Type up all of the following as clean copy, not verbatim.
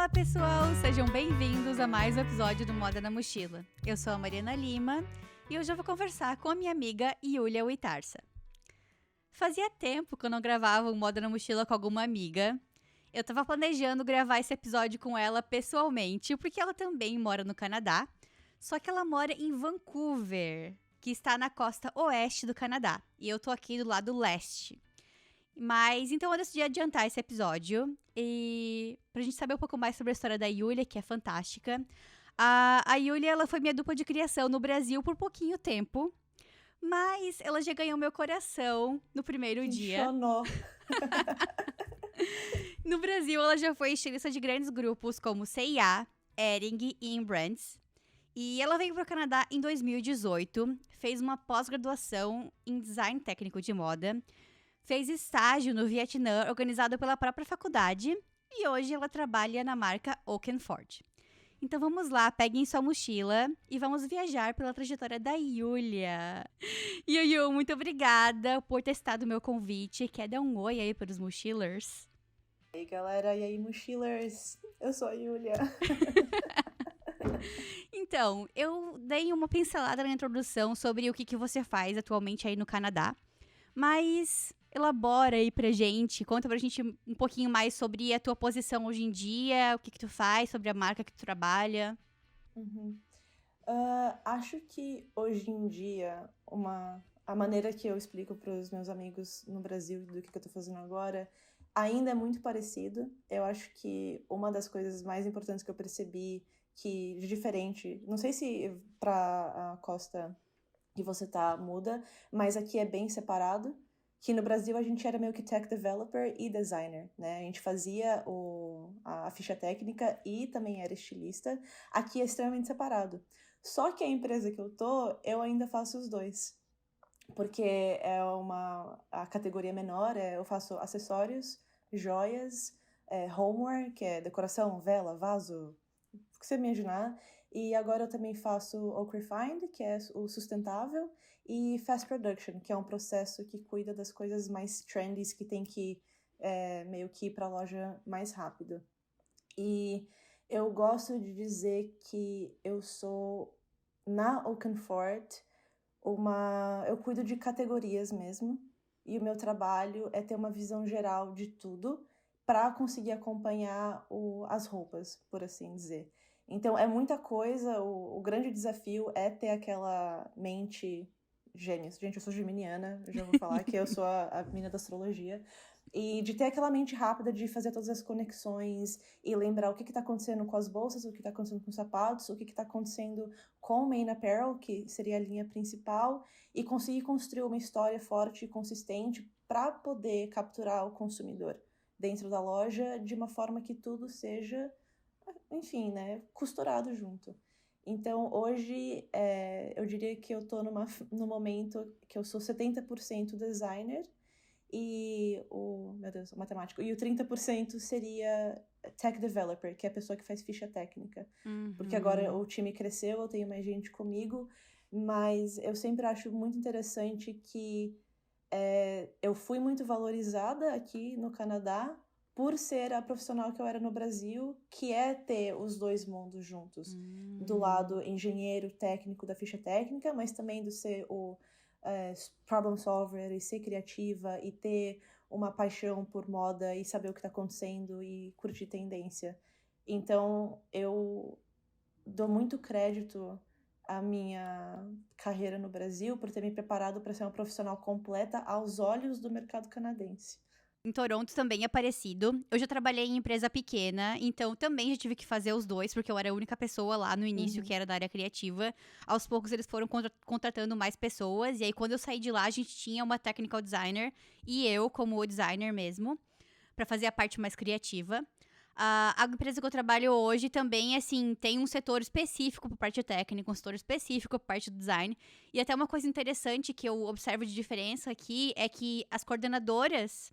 Olá, pessoal! Sejam bem-vindos a mais um episódio do Moda na Mochila. Eu sou a Mariana Lima e hoje eu vou conversar com a minha amiga Yulia Uitarsa. Fazia tempo que eu não gravava um Moda na Mochila com alguma amiga. Eu tava planejando gravar esse episódio com ela pessoalmente, porque ela também mora no Canadá, só que ela mora em Vancouver, que está na costa oeste do Canadá, e eu tô aqui do lado leste. Mas, então eu decidi adiantar esse episódio e pra gente saber um pouco mais sobre a história da Yulia, que é fantástica. A Yulia, ela foi minha dupla de criação no Brasil por pouquinho tempo, mas ela já ganhou meu coração no primeiro dia. Funcionou. No Brasil, ela já foi estilista de grandes grupos como C&A, Hering e Embrands. E ela veio para o Canadá em 2018, fez uma pós-graduação em design técnico de moda, fez estágio no Vietnã, organizado pela própria faculdade, e hoje ela trabalha na marca Oakenford. Então vamos lá, peguem sua mochila e vamos viajar pela trajetória da Yulia. Yuyu, muito obrigada por ter citado o meu convite. Quer dar um oi aí para os mochilers? E aí, galera, e aí, mochilers? Eu sou a Yulia. Então, eu dei uma pincelada na introdução sobre o que você faz atualmente aí no Canadá, mas elabora aí pra gente, conta pra gente um pouquinho mais sobre a tua posição hoje em dia, o que tu faz, sobre a marca que tu trabalha. Acho que hoje em dia, a maneira que eu explico para os meus amigos no Brasil do que eu tô fazendo agora ainda é muito parecido. Eu acho que uma das coisas mais importantes que eu percebi que de diferente, não sei se pra a costa que você tá muda, mas aqui é bem separado. Que no Brasil a gente era meio que tech developer e designer, né? A gente fazia a ficha técnica e também era estilista. Aqui é extremamente separado. Só que a empresa que eu tô, eu ainda faço os dois. Porque a categoria menor, eu faço acessórios, joias, homeware, que é decoração, vela, vaso, o que você imaginar. E agora eu também faço Oak Refined, que é o sustentável, e Fast Production, que é um processo que cuida das coisas mais trendy, que tem que meio que ir para a loja mais rápido. E eu gosto de dizer que eu sou, na Oakenford, eu cuido de categorias mesmo, e o meu trabalho é ter uma visão geral de tudo para conseguir acompanhar as roupas, por assim dizer. Então, é muita coisa, o grande desafio é ter aquela mente gêmeos. Gente, eu sou geminiana, eu já vou falar que eu sou a menina da astrologia. E de ter aquela mente rápida de fazer todas as conexões e lembrar o que está acontecendo com as bolsas, o que está acontecendo com os sapatos, o que está acontecendo com o main apparel, que seria a linha principal, e conseguir construir uma história forte e consistente para poder capturar o consumidor dentro da loja de uma forma que tudo seja, enfim, né, costurado junto. Então, hoje, eu diria que eu tô no momento que eu sou 70% designer e o matemático, e o 30% seria tech developer, que é a pessoa que faz ficha técnica. Porque agora o time cresceu, eu tenho mais gente comigo, mas eu sempre acho muito interessante que eu fui muito valorizada aqui no Canadá por ser a profissional que eu era no Brasil, que é ter os dois mundos juntos. Do lado engenheiro técnico da ficha técnica, mas também do ser o problem solver e ser criativa e ter uma paixão por moda e saber o que está acontecendo e curtir tendência. Então, eu dou muito crédito à minha carreira no Brasil por ter me preparado para ser uma profissional completa aos olhos do mercado canadense. Em Toronto também é parecido. Eu já trabalhei em empresa pequena, então também já tive que fazer os dois, porque eu era a única pessoa lá no início que era da área criativa. Aos poucos eles foram contratando mais pessoas, e aí quando eu saí de lá, a gente tinha uma technical designer, e eu como designer mesmo, para fazer a parte mais criativa. A empresa que eu trabalho hoje também, assim, tem um setor específico para parte técnica, um setor específico para parte do design. E até uma coisa interessante que eu observo de diferença aqui é que as coordenadoras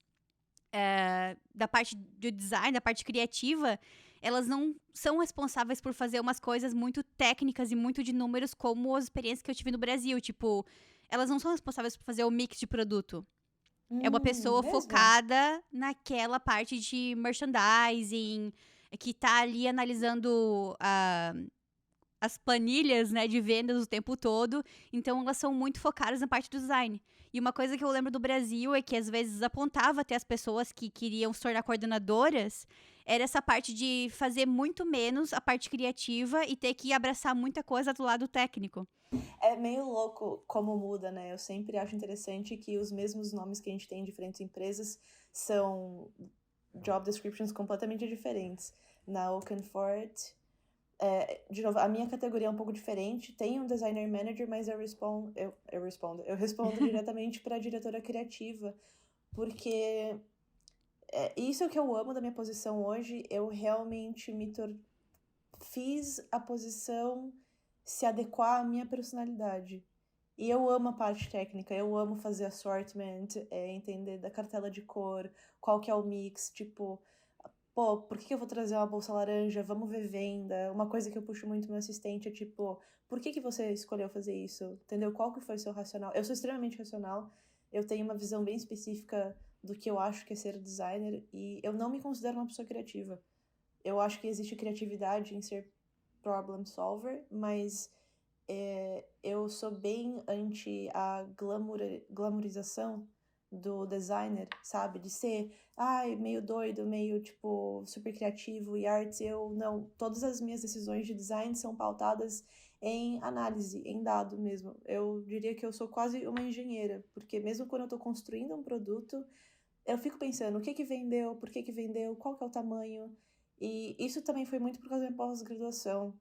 da parte do design, da parte criativa, elas não são responsáveis por fazer umas coisas muito técnicas e muito de números como as experiências que eu tive no Brasil. Tipo, elas não são responsáveis por fazer o mix de produto. É uma pessoa Mesmo? focada naquela parte de merchandising, que tá ali analisando as planilhas, né, de vendas o tempo todo. Então, elas são muito focadas na parte do design. E uma coisa que eu lembro do Brasil é que, às vezes, apontava até as pessoas que queriam se tornar coordenadoras, era essa parte de fazer muito menos a parte criativa e ter que abraçar muita coisa do lado técnico. É meio louco como muda, né? Eu sempre acho interessante que os mesmos nomes que a gente tem em diferentes empresas são job descriptions completamente diferentes. Na Oakenford, de novo, a minha categoria é um pouco diferente. Tem um designer manager, mas eu respondo diretamente para a diretora criativa, porque isso é o que eu amo da minha posição hoje. Eu realmente fiz a posição se adequar à minha personalidade. E eu amo a parte técnica, eu amo fazer assortment, entender da cartela de cor, qual que é o mix, tipo, pô, por que eu vou trazer uma bolsa laranja? Vamos ver venda. Uma coisa que eu puxo muito meu assistente é tipo, por que você escolheu fazer isso? Entendeu? Qual que foi o seu racional? Eu sou extremamente racional, eu tenho uma visão bem específica do que eu acho que é ser designer e eu não me considero uma pessoa criativa. Eu acho que existe criatividade em ser problem solver, mas eu sou bem anti a glamourização do designer, sabe? De ser, meio doido, meio, tipo, super criativo e artes. Eu não. Todas as minhas decisões de design são pautadas em análise, em dado mesmo. Eu diria que eu sou quase uma engenheira, porque mesmo quando eu tô construindo um produto, eu fico pensando o que vendeu, por que vendeu, qual que é o tamanho. E isso também foi muito por causa da minha pós-graduação,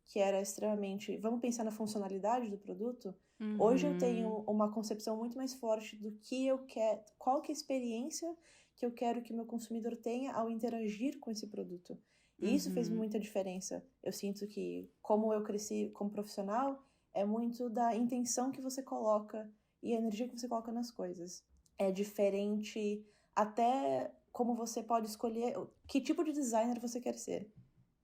que era extremamente... Vamos pensar na funcionalidade do produto? Uhum. Hoje eu tenho uma concepção muito mais forte do que eu quero, qual que é a experiência que eu quero que o meu consumidor tenha ao interagir com esse produto. E isso fez muita diferença. Eu sinto que, como eu cresci como profissional, é muito da intenção que você coloca e a energia que você coloca nas coisas. É diferente até como você pode escolher que tipo de designer você quer ser.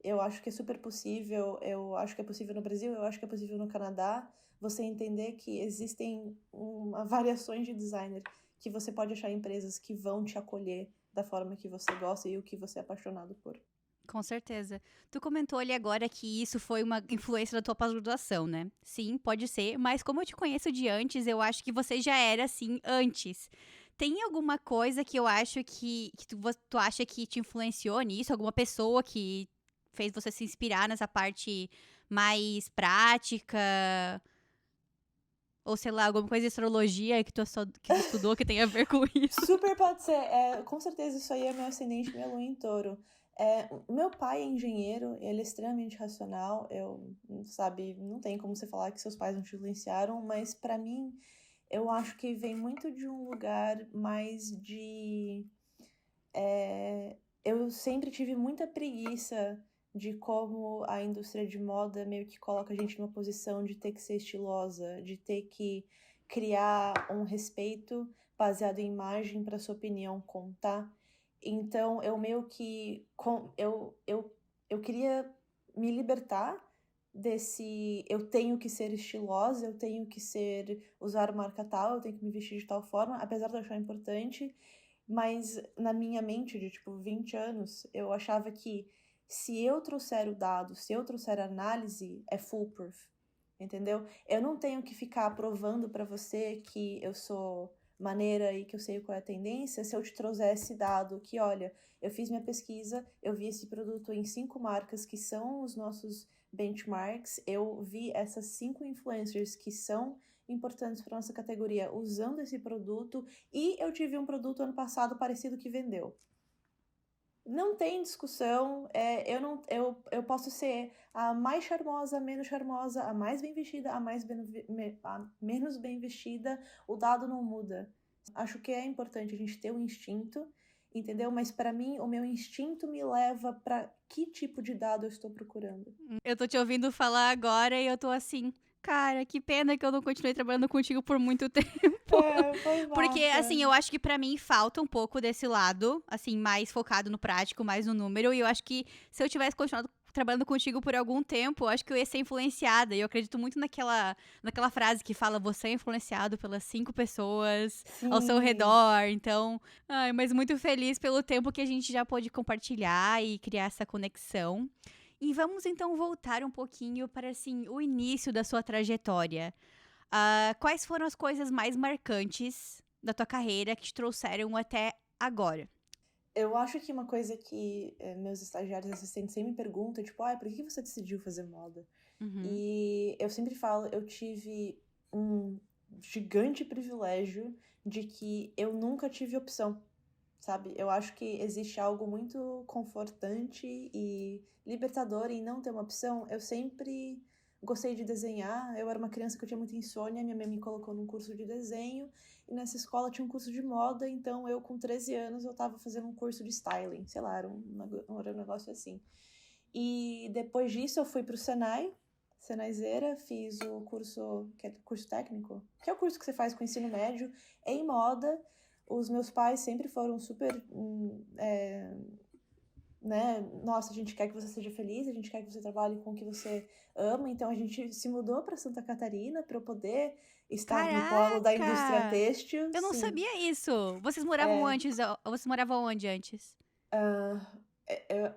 Eu acho que é super possível, eu acho que é possível no Brasil, eu acho que é possível no Canadá, você entender que existem variações de designer, que você pode achar empresas que vão te acolher da forma que você gosta e o que você é apaixonado por. Com certeza. Tu comentou ali agora que isso foi uma influência da tua pós-graduação, né? Sim, pode ser, mas como eu te conheço de antes, eu acho que você já era assim antes. Tem alguma coisa que eu acho que tu acha que te influenciou nisso? Alguma pessoa que fez você se inspirar nessa parte mais prática? Ou sei lá, alguma coisa de astrologia que tu estudou que tem a ver com isso? Super pode ser. Com certeza isso aí é meu ascendente, minha lua em touro. Meu pai é engenheiro, ele é extremamente racional. Sabe, não tem como você falar que seus pais não te influenciaram, mas pra mim, eu acho que vem muito de um lugar mais de... eu sempre tive muita preguiça de como a indústria de moda meio que coloca a gente numa posição de ter que ser estilosa, de ter que criar um respeito baseado em imagem para sua opinião contar. Então, eu meio que... eu queria me libertar desse... Eu tenho que ser estilosa, eu tenho que usar marca tal, eu tenho que me vestir de tal forma, apesar de eu achar importante. Mas na minha mente de, 20 anos, eu achava que se eu trouxer o dado, se eu trouxer a análise, é foolproof, entendeu? Eu não tenho que ficar provando para você que eu sou maneira e que eu sei qual é a tendência, se eu te trouxer esse dado que, olha, eu fiz minha pesquisa, eu vi esse produto em 5 marcas que são os nossos benchmarks, eu vi essas 5 influencers que são importantes para nossa categoria usando esse produto e eu tive um produto ano passado parecido que vendeu. Não tem discussão, eu posso ser a mais charmosa, a menos charmosa, a mais bem vestida, a menos bem vestida, o dado não muda. Acho que é importante a gente ter um instinto, entendeu? Mas para mim, o meu instinto me leva para que tipo de dado eu estou procurando. Eu tô te ouvindo falar agora e eu tô assim, cara, que pena que eu não continuei trabalhando contigo por muito tempo. Foi massa. Porque, assim, eu acho que pra mim falta um pouco desse lado, assim, mais focado no prático, mais no número. E eu acho que se eu tivesse continuado trabalhando contigo por algum tempo, acho que eu ia ser influenciada. E eu acredito muito naquela frase que fala: você é influenciado pelas 5 pessoas ao seu Sim. redor. Então, ai, mas muito feliz pelo tempo que a gente já pôde compartilhar e criar essa conexão. E vamos então voltar um pouquinho para assim, o início da sua trajetória. Quais foram as coisas mais marcantes da tua carreira que te trouxeram até agora? Eu acho que uma coisa que meus estagiários assistentes sempre me perguntam, tipo, por que você decidiu fazer moda? Uhum. E eu sempre falo, eu tive um gigante privilégio de que eu nunca tive opção, sabe? Eu acho que existe algo muito confortante e libertador em não ter uma opção. Eu sempre gostei de desenhar. Eu era uma criança que eu tinha muita insônia, minha mãe me colocou num curso de desenho e nessa escola tinha um curso de moda, então eu com 13 anos eu tava fazendo um curso de styling, sei lá, era um negócio assim. E depois disso eu fui pro Senai, Senaizeira, fiz o curso, que é curso técnico, que é o curso que você faz com o ensino médio em moda. Os meus pais sempre foram super, né? Nossa, a gente quer que você seja feliz, a gente quer que você trabalhe com o que você ama. Então a gente se mudou para Santa Catarina para eu poder estar no polo da indústria Caraca! têxtil. Eu não Sim, sabia isso. Vocês moravam é, antes, vocês moravam onde antes? é,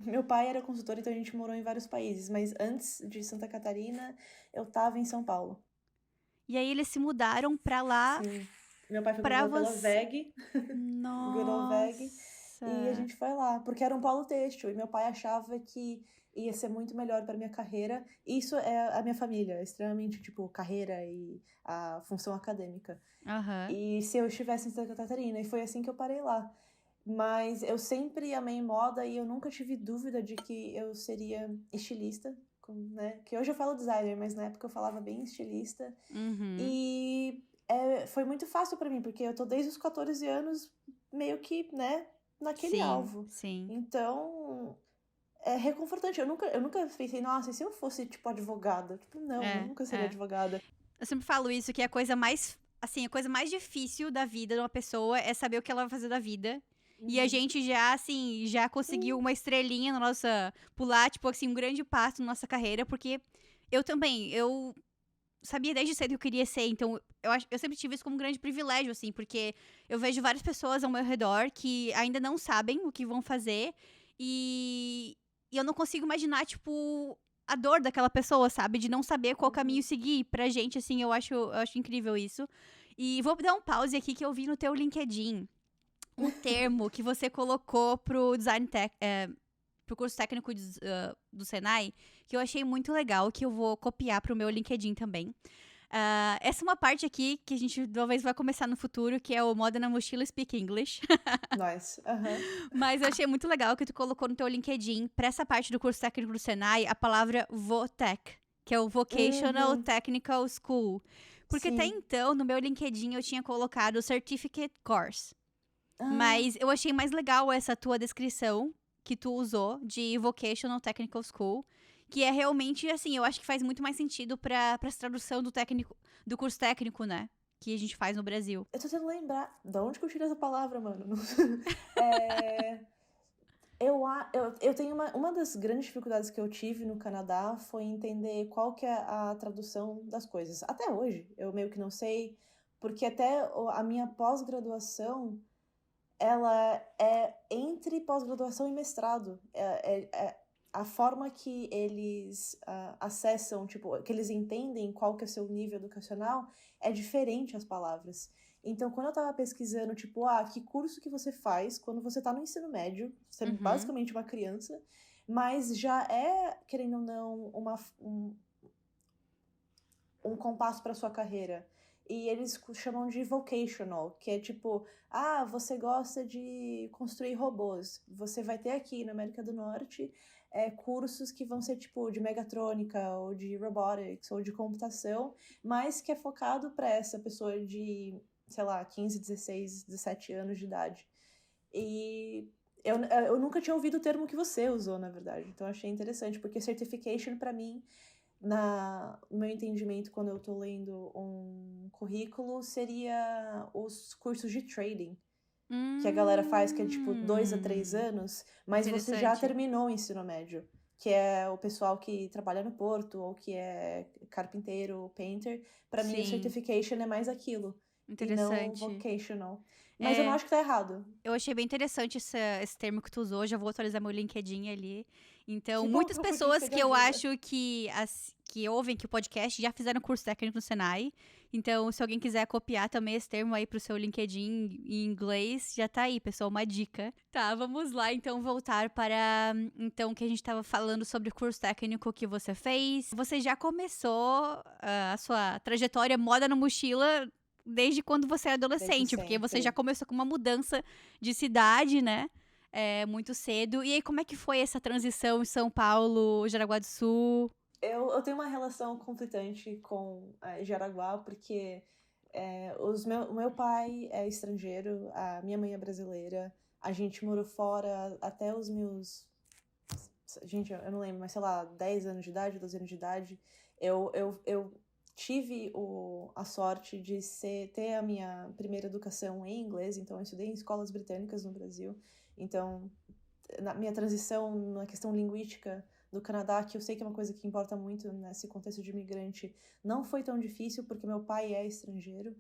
meu pai era consultor, então a gente morou em vários países, mas antes de Santa Catarina, eu tava em São Paulo. E aí eles se mudaram pra lá Sim. Meu pai foi pra convidado pela você. VEG, Good Old VEG, e a Nossa. gente foi lá, porque era um polo têxtil, e meu pai achava que ia ser muito melhor para minha carreira. Isso é a minha família, é extremamente, tipo, carreira e a função acadêmica. Aham. E se eu estivesse em Santa Catarina, e foi assim que eu parei lá. Mas eu sempre amei moda e eu nunca tive dúvida de que eu seria estilista, né? Que hoje eu falo designer, mas na época eu falava bem estilista. Uhum. E foi muito fácil pra mim, porque eu tô desde os 14 anos meio que, né, naquele Sim, alvo. sim. Então, é reconfortante. Eu nunca pensei, nossa, e se eu fosse, tipo, advogada? Tipo, não, eu É, nunca seria é. advogada. Eu sempre falo isso, que é a coisa mais, assim, a coisa mais difícil da vida de uma pessoa é saber o que ela vai fazer da vida. E a Uhum. gente já, assim, já conseguiu Sim. uma estrelinha na nossa, pular, tipo assim, um grande passo na nossa carreira, porque eu também, eu sabia desde cedo que eu queria ser, então eu sempre tive isso como um grande privilégio, assim, porque eu vejo várias pessoas ao meu redor que ainda não sabem o que vão fazer e eu não consigo imaginar, tipo, a dor daquela pessoa, sabe? De não saber qual caminho Uhum. seguir. Pra gente, assim, eu acho incrível isso. E vou dar um pause aqui que eu vi no teu LinkedIn um termo que você colocou pro design tech, pro curso técnico do Senai, que eu achei muito legal, que eu vou copiar pro meu LinkedIn também. Essa é uma parte aqui que a gente talvez vai começar no futuro, que é o Moda na Mochila Speak English. Nice. Aham. Mas eu achei muito legal que tu colocou no teu LinkedIn, pra essa parte do curso técnico do Senai, a palavra VOTEC, que é o Vocational Uhum. Technical School. Porque até Sim. então, no meu LinkedIn, eu tinha colocado Certificate Course. Ah, Mas eu achei mais legal essa tua descrição que tu usou de Vocational Technical School, que é realmente assim, eu acho que faz muito mais sentido para essa tradução do curso técnico, né, que a gente faz no Brasil. eu tô tentando lembrar. Da onde que eu tirei essa palavra, mano? É, eu tenho uma das grandes dificuldades que eu tive no Canadá foi entender qual que é a tradução das coisas. Até hoje, eu meio que não sei, porque até a minha pós-graduação, ela é entre pós-graduação e mestrado. A forma que eles acessam, tipo, que eles entendem qual que é o seu nível educacional é diferente as palavras. Então, quando eu tava pesquisando, tipo, que curso que você faz quando você tá no ensino médio, você é Uhum, basicamente uma criança, mas já é, querendo ou não, um compasso para sua carreira. E eles chamam de vocational, que é tipo, você gosta de construir robôs. Você vai ter aqui na América do Norte cursos que vão ser tipo de megatrônica, ou de robotics, ou de computação, mas que é focado para essa pessoa de, sei lá, 15, 16, 17 anos de idade. E eu nunca tinha ouvido o termo que você usou, na verdade. Então achei interessante, porque certification para mim no meu entendimento, quando eu tô lendo um currículo, seria os cursos de trading, que a galera faz, que é tipo 2 a 3 hum, anos, mas você já interessante. terminou o ensino médio, que é o pessoal que trabalha no porto, ou que é carpinteiro, painter. Pra mim, o Sim, certification é mais aquilo, e não interessante. vocational. Mas eu não É, acho que tá errado. eu achei bem interessante esse termo que tu usou, já vou atualizar meu LinkedIn ali. Então, Que bom muitas que eu pude pessoas ser de que eu ajuda. acho que ouvem que o podcast já fizeram curso técnico no Senai. Então, se alguém quiser copiar também esse termo aí pro seu LinkedIn em inglês, já tá aí, pessoal, uma dica. Tá, vamos lá, então, voltar para, então, que a gente tava falando sobre o curso técnico que você fez. Você já começou a sua trajetória moda na mochila desde quando você é Desde adolescente, porque você já sempre. começou com uma mudança de cidade, né? Muito cedo. E aí, como é que foi essa transição em São Paulo, Jaraguá do Sul? Eu tenho uma relação conflitante com Jaraguá, porque o meu pai é estrangeiro, a minha mãe é brasileira, a gente morou fora até os meus. Gente, eu não lembro, mas sei lá, 10 anos de idade, 12 anos de idade. Eu tive a sorte de ter a minha primeira educação em inglês, então eu estudei em escolas britânicas no Brasil. Então, na minha transição na questão linguística do Canadá, que eu sei que é uma coisa que importa muito nesse contexto de imigrante, não foi tão difícil, porque meu pai é estrangeiro,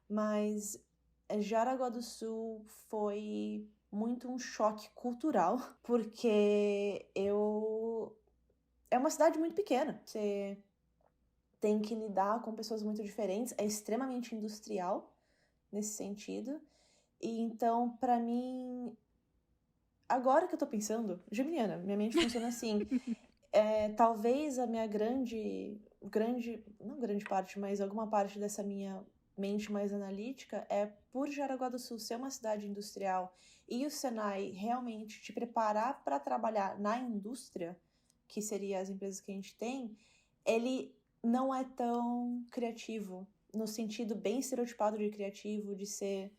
mas Jaraguá do Sul foi muito um choque cultural, porque é uma cidade muito pequena. Você tem que lidar com pessoas muito diferentes, é extremamente industrial nesse sentido. E então, pra mim, agora que eu tô pensando, Geminiana, minha mente funciona assim. Talvez a minha não grande parte, mas alguma parte dessa minha mente mais analítica é por Jaraguá do Sul ser uma cidade industrial e o Senai realmente te preparar para trabalhar na indústria, que seria as empresas que a gente tem, ele não é tão criativo, no sentido bem estereotipado de criativo, de ser,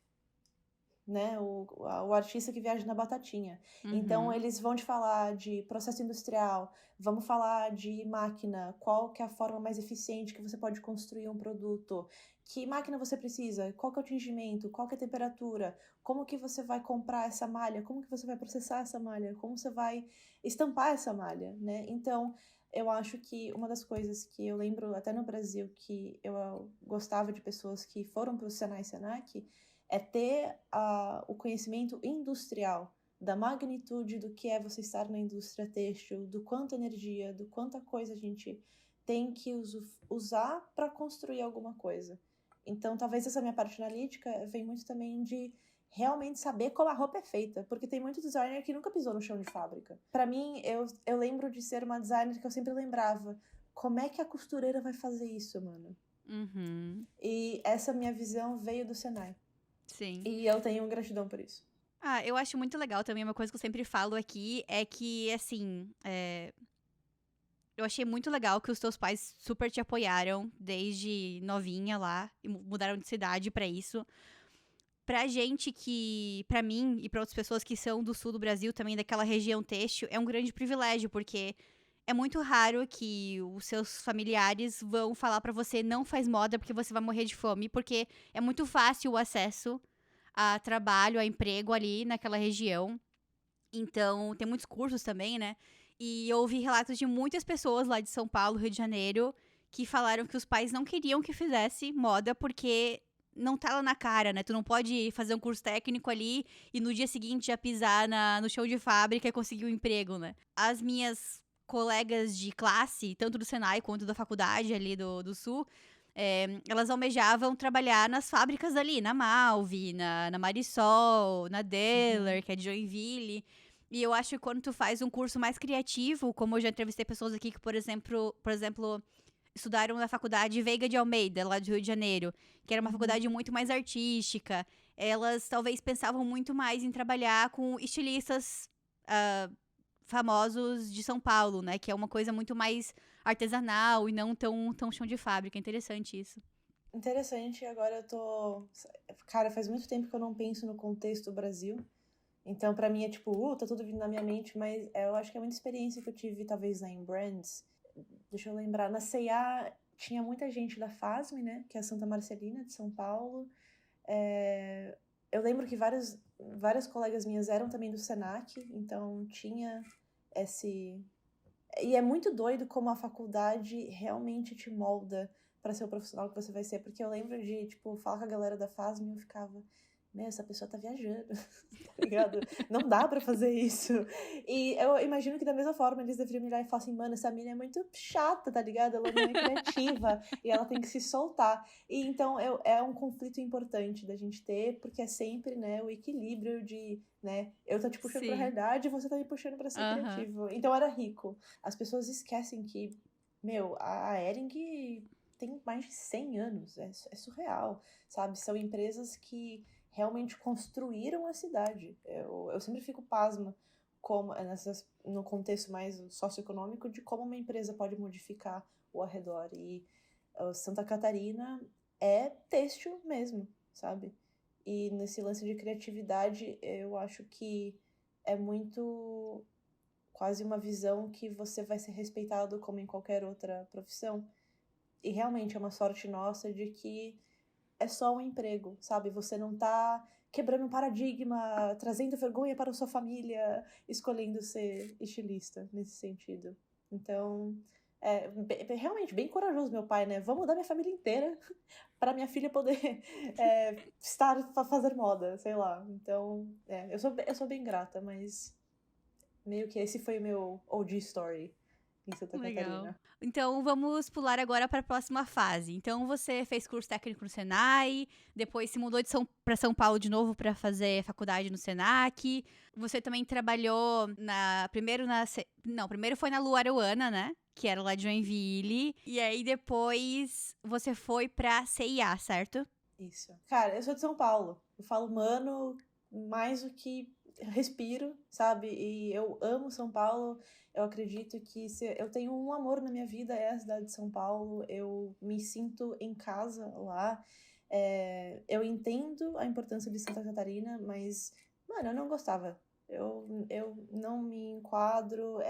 né, o artista que viaja na batatinha. Então, Uhum. eles vão te falar de processo industrial, vamos falar de máquina, qual que é a forma mais eficiente que você pode construir um produto, que máquina você precisa, qual que é o tingimento, qual que é a temperatura, como que você vai comprar essa malha, como que você vai processar essa malha, como você vai estampar essa malha, né? Então, eu acho que uma das coisas que eu lembro até no Brasil que eu gostava de pessoas que foram para o Senai e Senac é ter o conhecimento industrial da magnitude do que é você estar na indústria têxtil, do quanto energia, do quanta coisa a gente tem que usar para construir alguma coisa. Então, talvez essa minha parte analítica vem muito também de realmente saber como a roupa é feita, porque tem muito designer que nunca pisou no chão de fábrica. Para mim, eu lembro de ser uma designer que eu sempre lembrava, como é que a costureira vai fazer isso, mano? Uhum. E essa minha visão veio do Senai. Sim. E eu tenho gratidão por isso. Ah, eu acho muito legal também. Uma coisa que eu sempre falo aqui é que, assim, eu achei muito legal que os teus pais super te apoiaram desde novinha lá e mudaram de cidade pra isso. Pra gente que, pra mim e pra outras pessoas que são do sul do Brasil, também daquela região têxtil, é um grande privilégio, porque é muito raro que os seus familiares vão falar pra você não faz moda porque você vai morrer de fome, porque é muito fácil o acesso a trabalho, a emprego ali naquela região. Então, tem muitos cursos também, né? E eu ouvi relatos de muitas pessoas lá de São Paulo, Rio de Janeiro, que falaram que os pais não queriam que fizesse moda porque não tá lá na cara, né? Tu não pode fazer um curso técnico ali e no dia seguinte já pisar no chão de fábrica e conseguir um emprego, né? As minhas colegas de classe, tanto do Senai quanto da faculdade ali do Sul, elas almejavam trabalhar nas fábricas ali, na Malve, na Marisol, na Uhum. Deller, que é de Joinville. E eu acho que quando tu faz um curso mais criativo, como eu já entrevistei pessoas aqui que, por exemplo, estudaram na faculdade Veiga de Almeida, lá do Rio de Janeiro, que era uma Uhum. faculdade muito mais artística. Elas talvez pensavam muito mais em trabalhar com estilistas famosos de São Paulo, né? Que é uma coisa muito mais artesanal e não tão chão de fábrica. Interessante isso. Interessante, agora eu tô. Cara, faz muito tempo que eu não penso no contexto do Brasil. Então, pra mim é tipo, tá tudo vindo na minha mente, mas eu acho que é muita experiência que eu tive, talvez, na Brands. Deixa eu lembrar, na C&A tinha muita gente da FASM, né? Que é a Santa Marcelina de São Paulo. Eu lembro que várias colegas minhas eram também do Senac, então tinha esse, E é muito doido como a faculdade realmente te molda pra ser o profissional que você vai ser. Porque eu lembro de, tipo, falar com a galera da FASM e eu ficava, meu, essa pessoa tá viajando, tá ligado? Não dá pra fazer isso. E eu imagino que da mesma forma eles deveriam mirar e falar assim, mano, essa mina é muito chata, tá ligado? Ela não é criativa e ela tem que se soltar. E então é um conflito importante da gente ter, porque é sempre, né, o equilíbrio de, né, eu tô te puxando pra Sim. realidade e você tá me puxando pra ser Aham. criativo. Então era rico. As pessoas esquecem que, meu, a Ering tem mais de 100 anos, é surreal, sabe? São empresas que realmente construíram a cidade. Eu sempre fico pasma como, no contexto mais socioeconômico de como uma empresa pode modificar o arredor. E Santa Catarina é têxtil mesmo, sabe? E nesse lance de criatividade, eu acho que é muito quase uma visão que você vai ser respeitado como em qualquer outra profissão. E realmente é uma sorte nossa de que é só um emprego, sabe? Você não tá quebrando um paradigma, trazendo vergonha para a sua família, escolhendo ser estilista nesse sentido. Então, realmente bem corajoso meu pai, né? Vamos mudar minha família inteira para minha filha poder fazer moda, sei lá. Então, eu sou bem grata, mas meio que esse foi o meu OG story em Santa Legal. Catarina. Então, vamos pular agora para a próxima fase. Então, você fez curso técnico no Senai, depois se mudou para São Paulo de novo para fazer faculdade no Senac. Você também trabalhou primeiro foi na Luaruana, né? Que era lá de Joinville. E aí, depois, você foi pra CIA, certo? Isso. Cara, eu sou de São Paulo. Eu falo, mano, mais do que respiro, sabe? E eu amo São Paulo. Eu acredito que se eu tenho um amor na minha vida é a cidade de São Paulo. Eu me sinto em casa lá. Eu entendo a importância de Santa Catarina, mas, mano, eu não gostava. Eu não me enquadro.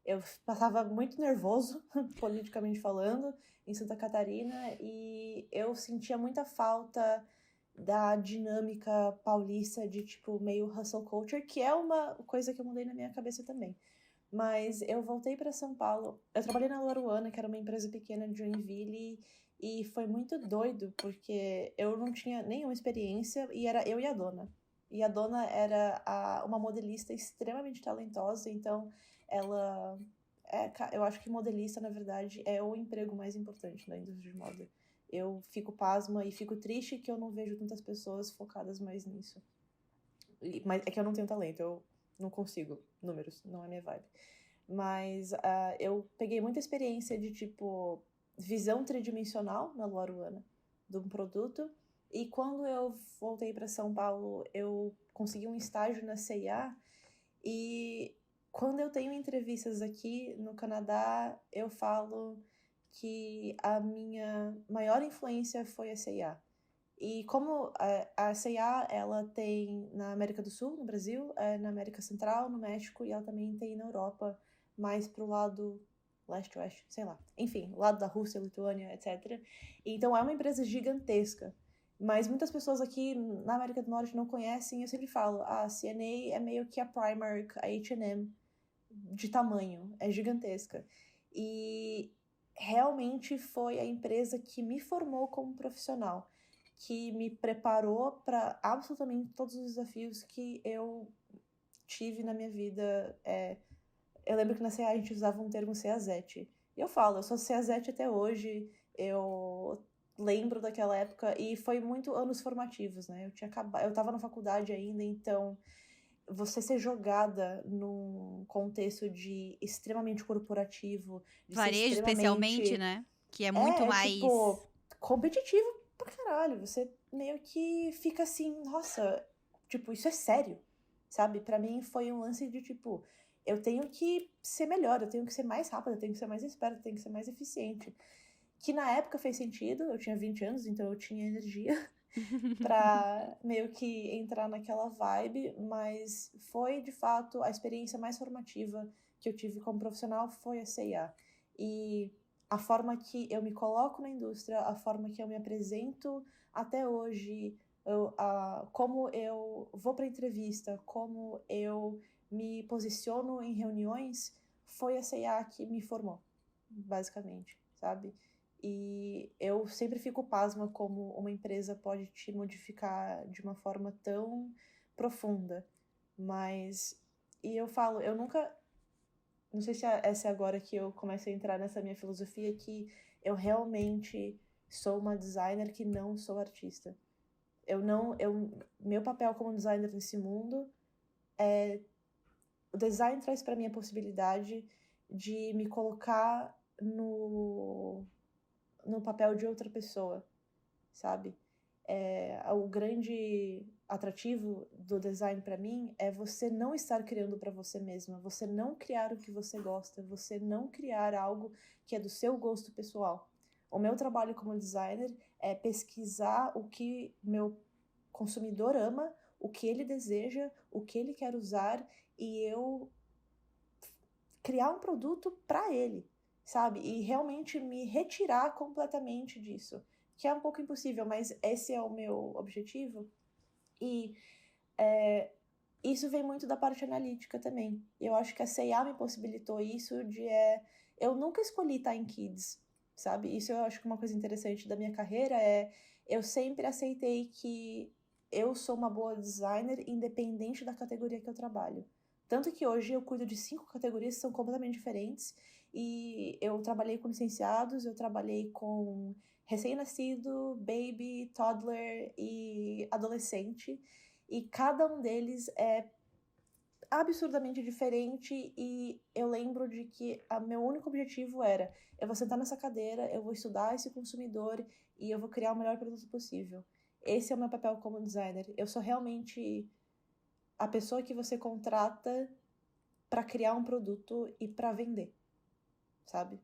Eu passava muito nervoso, politicamente falando, em Santa Catarina, e eu sentia muita falta da dinâmica paulista de, tipo, meio hustle culture, que é uma coisa que eu mudei na minha cabeça também. Mas eu voltei para São Paulo. Eu trabalhei na Luaruana, que era uma empresa pequena de Joinville, e foi muito doido, porque eu não tinha nenhuma experiência, e era eu e a dona. E a dona era uma modelista extremamente talentosa, então ela eu acho que modelista, na verdade, é o emprego mais importante na indústria de moda. Eu fico pasma e fico triste que eu não vejo tantas pessoas focadas mais nisso. Mas é que eu não tenho talento, eu não consigo números, não é minha vibe. Mas eu peguei muita experiência de, tipo, visão tridimensional na Luaruana de um produto. E quando eu voltei para São Paulo, eu consegui um estágio na CIA. E quando eu tenho entrevistas aqui no Canadá, eu falo que a minha maior influência foi a CIA. E como a CIA, ela tem na América do Sul, no Brasil, na América Central, no México, e ela também tem na Europa, mais pro lado leste-oeste, sei lá. Enfim, lado da Rússia, Lituânia, etc. Então é uma empresa gigantesca. Mas muitas pessoas aqui na América do Norte não conhecem, eu sempre falo, a CNA é meio que a Primark, a H&M, de tamanho, é gigantesca. E realmente foi a empresa que me formou como profissional, que me preparou para absolutamente todos os desafios que eu tive na minha vida. Eu lembro que na CA a gente usava um termo CAZete. E eu falo, eu sou CAZete até hoje, eu lembro daquela época, e foi muito anos formativos, né? Eu tava na faculdade ainda, então você ser jogada num contexto de extremamente corporativo, de ser Varejo, especialmente, extremamente. né? Que é muito mais. Tipo, competitivo pra caralho. Você meio que fica assim, nossa, tipo, isso é sério, sabe? Pra mim foi um lance de tipo, eu tenho que ser melhor, eu tenho que ser mais rápida, eu tenho que ser mais esperta, eu tenho que ser mais eficiente. Que na época fez sentido, eu tinha 20 anos, então eu tinha energia pra meio que entrar naquela vibe, mas foi de fato a experiência mais formativa que eu tive como profissional foi a CIA. E a forma que eu me coloco na indústria, a forma que eu me apresento até hoje, como eu vou para entrevista, como eu me posiciono em reuniões, foi a C&A que me formou, basicamente, sabe? E eu sempre fico pasma como uma empresa pode te modificar de uma forma tão profunda. Mas, e eu falo, eu nunca, não sei se essa é agora que eu começo a entrar nessa minha filosofia, que eu realmente sou uma designer que não sou artista. Meu papel como designer nesse mundo é, o design traz para mim a possibilidade de me colocar no papel de outra pessoa, sabe? O grande atrativo do design para mim é você não estar criando para você mesma, você não criar o que você gosta, você não criar algo que é do seu gosto pessoal. O meu trabalho como designer é pesquisar o que meu consumidor ama, o que ele deseja, o que ele quer usar e eu criar um produto para ele, sabe? E realmente me retirar completamente disso, que é um pouco impossível, mas esse é o meu objetivo. E isso vem muito da parte analítica também. Eu acho que a C&A me possibilitou isso eu nunca escolhi estar em Kids, sabe? Isso eu acho que uma coisa interessante da minha carreira eu sempre aceitei que eu sou uma boa designer independente da categoria que eu trabalho. Tanto que hoje eu cuido de 5 categorias que são completamente diferentes e eu trabalhei com licenciados, eu trabalhei com recém-nascido, baby, toddler e adolescente. E cada um deles é absurdamente diferente e eu lembro de que meu único objetivo era eu vou sentar nessa cadeira, eu vou estudar esse consumidor e eu vou criar o melhor produto possível. Esse é o meu papel como designer. Eu sou realmente a pessoa que você contrata para criar um produto e para vender, sabe?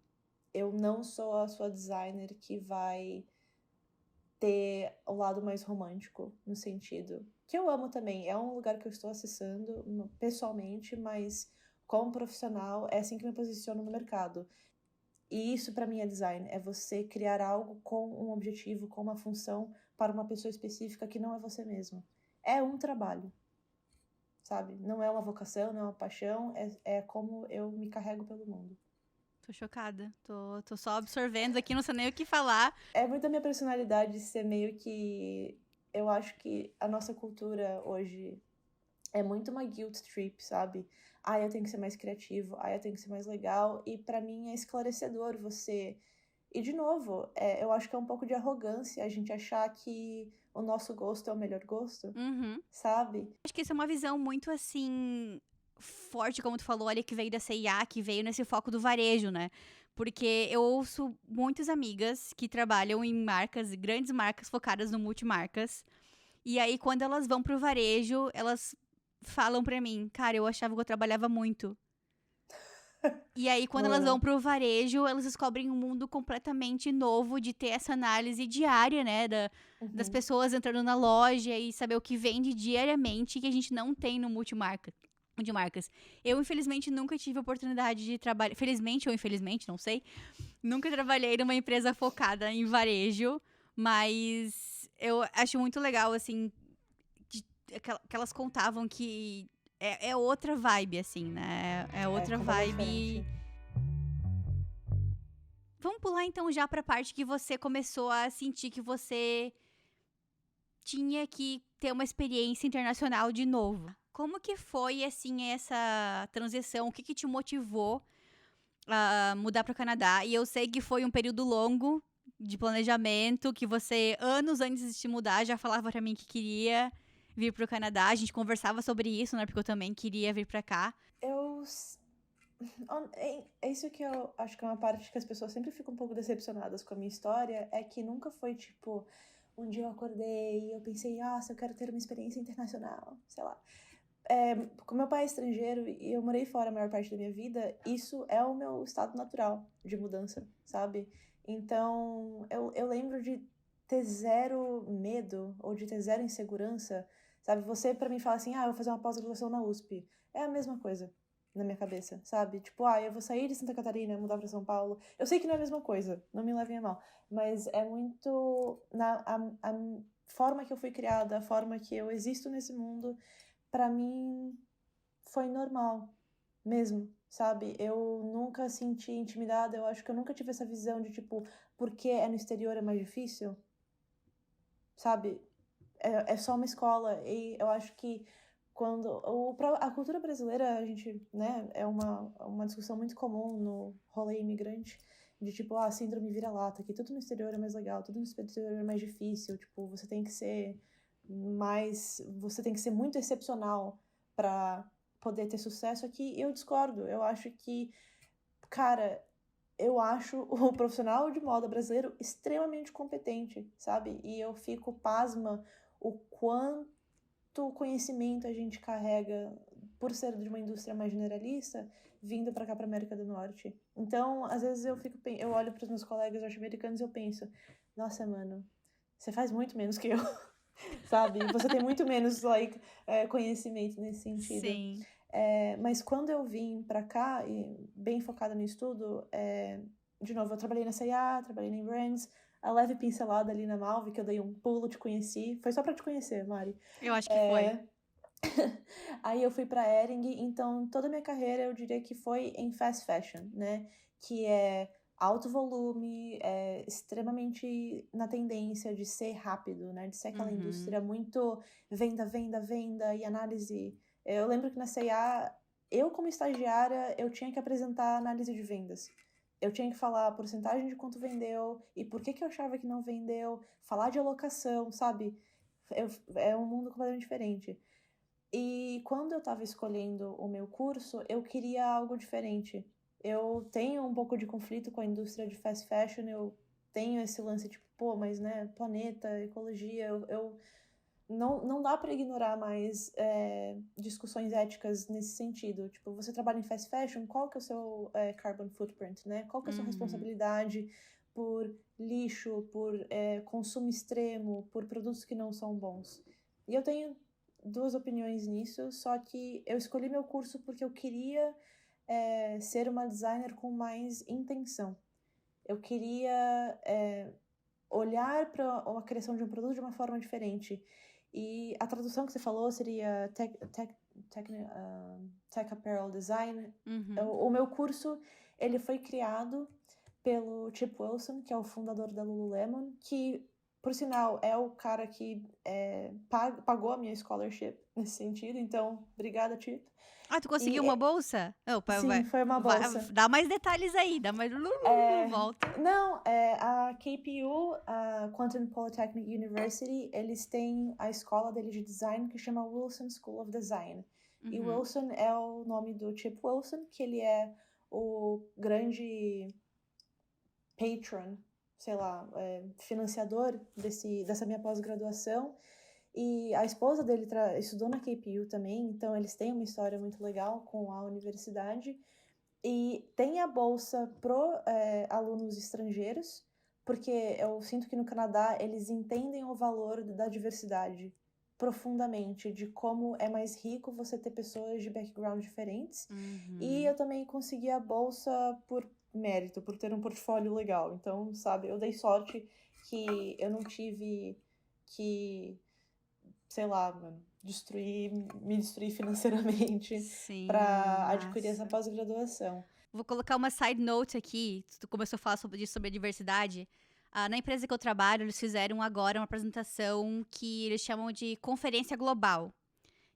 Eu não sou a sua designer que vai ter o lado mais romântico, no sentido que eu amo também. É um lugar que eu estou acessando pessoalmente, mas como profissional é assim que me posiciono no mercado. E isso para mim é design, é você criar algo com um objetivo, com uma função para uma pessoa específica que não é você mesmo. É um trabalho, sabe? Não é uma vocação, não é uma paixão, é como eu me carrego pelo mundo. Tô chocada. Tô só absorvendo aqui, não sei nem o que falar. É muito da minha personalidade ser meio que... Eu acho que a nossa cultura hoje é muito uma guilt trip, sabe? Eu tenho que ser mais criativo, eu tenho que ser mais legal. E pra mim é esclarecedor você... E, de novo, eu acho que é um pouco de arrogância a gente achar que o nosso gosto é o melhor gosto, sabe? Acho que isso é uma visão muito, assim, forte, como tu falou ali, que veio da C&A, que veio nesse foco do varejo, né? Porque eu ouço muitas amigas que trabalham em marcas, grandes marcas focadas no multimarcas. E aí, quando elas vão pro varejo, elas falam pra mim, cara, eu achava que eu trabalhava muito. E aí, quando elas vão pro varejo, elas descobrem um mundo completamente novo de ter essa análise diária, né? Das pessoas entrando na loja e saber o que vende diariamente que a gente não tem no multimarcas. Eu, infelizmente, nunca tive oportunidade de trabalhar. Felizmente ou infelizmente, não sei. Nunca trabalhei numa empresa focada em varejo, mas eu acho muito legal, assim, que elas contavam que é outra vibe, assim, né? É outra vibe. Vamos pular então já pra parte que você começou a sentir que você tinha que ter uma experiência internacional de novo. Como que foi, assim, essa transição? O que te motivou a mudar pro Canadá? E eu sei que foi um período longo de planejamento, que você, anos antes de se mudar, já falava pra mim que queria vir pro Canadá. A gente conversava sobre isso, né? Porque eu também queria vir pra cá. É isso que eu acho que é uma parte que as pessoas sempre ficam um pouco decepcionadas com a minha história, é que nunca foi tipo, um dia eu acordei e eu pensei, se eu quero ter uma experiência internacional, sei lá. Como meu pai é estrangeiro e eu morei fora a maior parte da minha vida, isso é o meu estado natural de mudança, sabe? Então, eu lembro de ter zero medo ou de ter zero insegurança, sabe? Você, pra mim, fala assim, eu vou fazer uma pós-graduação na USP. É a mesma coisa na minha cabeça, sabe? Tipo, eu vou sair de Santa Catarina, mudar pra São Paulo. Eu sei que não é a mesma coisa, não me levem a mal, mas é muito a forma que eu fui criada, a forma que eu existo nesse mundo, pra mim foi normal, mesmo, sabe? Eu nunca senti intimidada, eu acho que eu nunca tive essa visão de, tipo, porque é no exterior é mais difícil, sabe? É só uma escola, e eu acho que quando a cultura brasileira, a gente, né, é uma discussão muito comum no rolê imigrante, de tipo, síndrome vira-lata, que tudo no exterior é mais legal, tudo no exterior é mais difícil, tipo, você tem que ser muito excepcional para poder ter sucesso aqui. Eu discordo, eu acho que, cara, eu acho o profissional de moda brasileiro extremamente competente, sabe? E eu fico pasma o quanto conhecimento a gente carrega por ser de uma indústria mais generalista, vindo para cá, para América do Norte. Então, às vezes eu olho para os meus colegas norte-americanos e eu penso, nossa, mano, você faz muito menos que eu, sabe? Você tem muito menos conhecimento nesse sentido. Sim. Mas quando eu vim para cá, e bem focada no estudo, de novo, eu trabalhei na C&A, trabalhei na Brands, a leve pincelada ali na Malve, que eu dei um pulo, te conheci. Foi só para te conhecer, Mari. Eu acho que foi. Aí eu fui para Hering, então toda a minha carreira eu diria que foi em fast fashion, né? Que é alto volume, é extremamente na tendência de ser rápido, né? De ser aquela indústria muito venda, venda, venda e análise. Eu lembro que na C&A, eu como estagiária, eu tinha que apresentar análise de vendas. Eu tinha que falar a porcentagem de quanto vendeu e por que eu achava que não vendeu, falar de alocação, sabe? É um mundo completamente diferente. E quando eu estava escolhendo o meu curso, eu queria algo diferente. Eu tenho um pouco de conflito com a indústria de fast fashion, eu tenho esse lance tipo, pô, mas né, planeta, ecologia, não dá para ignorar mais discussões éticas nesse sentido. Tipo, você trabalha em fast fashion, qual que é o seu carbon footprint, né? Qual que é a sua responsabilidade por lixo, por consumo extremo, por produtos que não são bons? E eu tenho duas opiniões nisso, só que eu escolhi meu curso porque eu queria ser uma designer com mais intenção. Eu queria olhar para a criação de um produto de uma forma diferente. E a tradução que você falou seria Tech Apparel Design. O meu curso, ele foi criado pelo Chip Wilson, que é o fundador da Lululemon, que, por sinal, é o cara que pagou a minha scholarship nesse sentido. Então, obrigada, Chip. Tu conseguiu uma bolsa? Sim, foi uma bolsa. Dá mais detalhes aí, dá mais volta. Não, a KPU, a Quantum Polytechnic University, eles têm a escola deles de design que chama Wilson School of Design. E Wilson é o nome do Chip Wilson, que ele é o grande patron, sei lá, financiador dessa minha pós-graduação. E a esposa dele estudou na KPU também, então eles têm uma história muito legal com a universidade. E tem a bolsa pro alunos estrangeiros, porque eu sinto que no Canadá eles entendem o valor da diversidade profundamente, de como é mais rico você ter pessoas de background diferentes. E eu também consegui a bolsa por mérito, por ter um portfólio legal. Então, sabe, eu dei sorte que eu não tive que, sei lá, mano, me destruir financeiramente para adquirir essa pós-graduação. Vou colocar uma side note aqui. Tu começou a falar sobre a diversidade. Na empresa que eu trabalho, eles fizeram agora uma apresentação que eles chamam de conferência global.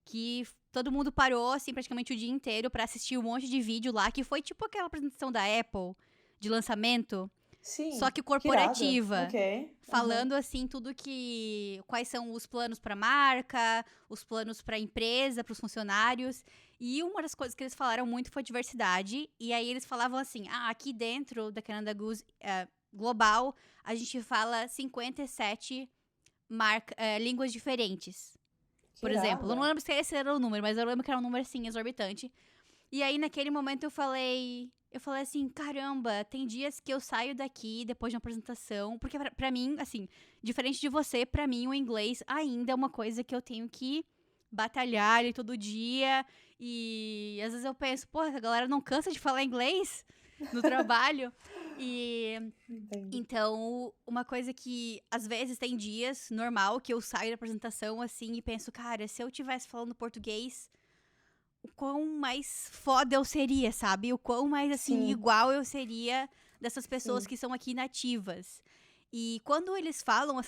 Que todo mundo parou, assim, praticamente o dia inteiro pra assistir um monte de vídeo lá, que foi tipo aquela apresentação da Apple, de lançamento. Sim, só que corporativa. Okay. Falando, assim, tudo que... Quais são os planos pra marca, os planos pra empresa, pros funcionários. E uma das coisas que eles falaram muito foi diversidade. E aí eles falavam assim, aqui dentro da Canada Goose global, a gente fala 57 línguas diferentes. Por exemplo, eu não lembro se esse era o número, mas eu lembro que era um número, assim, exorbitante. E aí, naquele momento, eu falei assim, caramba, tem dias que eu saio daqui depois de uma apresentação, porque pra mim, assim, diferente de você, pra mim o inglês ainda é uma coisa que eu tenho que batalhar ali todo dia, e às vezes eu penso, pô, a galera não cansa de falar inglês no trabalho, e então, uma coisa que às vezes tem dias, normal, que eu saio da apresentação assim e penso, cara, se eu tivesse falando português, o quão mais foda eu seria, sabe? O quão mais, assim, Sim, igual eu seria dessas pessoas sim. que são aqui nativas. E quando eles falam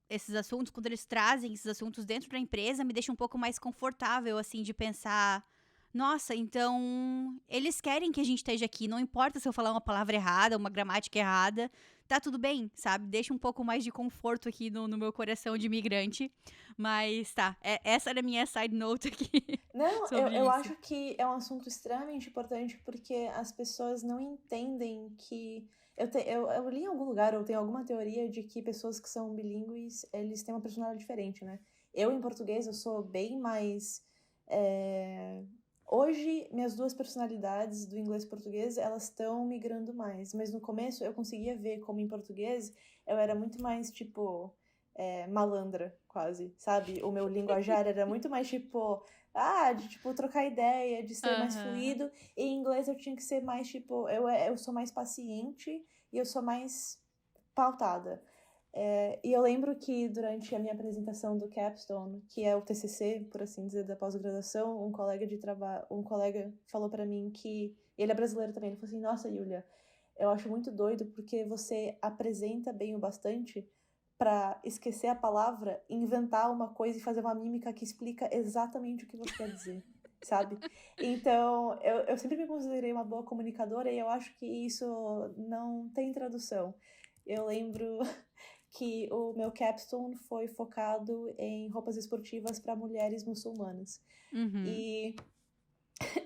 esses assuntos, quando eles trazem esses assuntos dentro da empresa, me deixa um pouco mais confortável, assim, de pensar. Nossa, então eles querem que a gente esteja aqui, não importa se eu falar uma palavra errada, uma gramática errada, tá tudo bem, sabe? Deixa um pouco mais de conforto aqui no meu coração de imigrante. Mas tá, essa era a minha side note aqui Não, sobre eu isso. acho que é um assunto extremamente importante porque as pessoas não entendem que. Eu li em algum lugar, ou tenho alguma teoria de que pessoas que são bilíngues, eles têm uma personalidade diferente, né? Eu, em português, eu sou bem mais. é, Hoje, minhas duas personalidades do inglês e português, elas estão migrando mais. Mas no começo, eu conseguia ver como em português, eu era muito mais, tipo, malandra, quase, sabe? O meu linguajar era muito mais, tipo de, tipo, trocar ideia, de ser mais Aham. fluido. E em inglês eu tinha que ser mais, tipo, eu sou mais paciente e eu sou mais pautada. E eu lembro que durante a minha apresentação do Capstone, que é o TCC, por assim dizer, da pós-graduação, um colega falou para mim que ele é brasileiro também. Ele falou assim: Nossa, Yulia, eu acho muito doido porque você apresenta bem o bastante para esquecer a palavra, inventar uma coisa e fazer uma mímica que explica exatamente o que você quer dizer, sabe? Então, eu sempre me considerei uma boa comunicadora e eu acho que isso não tem tradução. Eu lembro que o meu capstone foi focado em roupas esportivas para mulheres muçulmanas. Uhum. E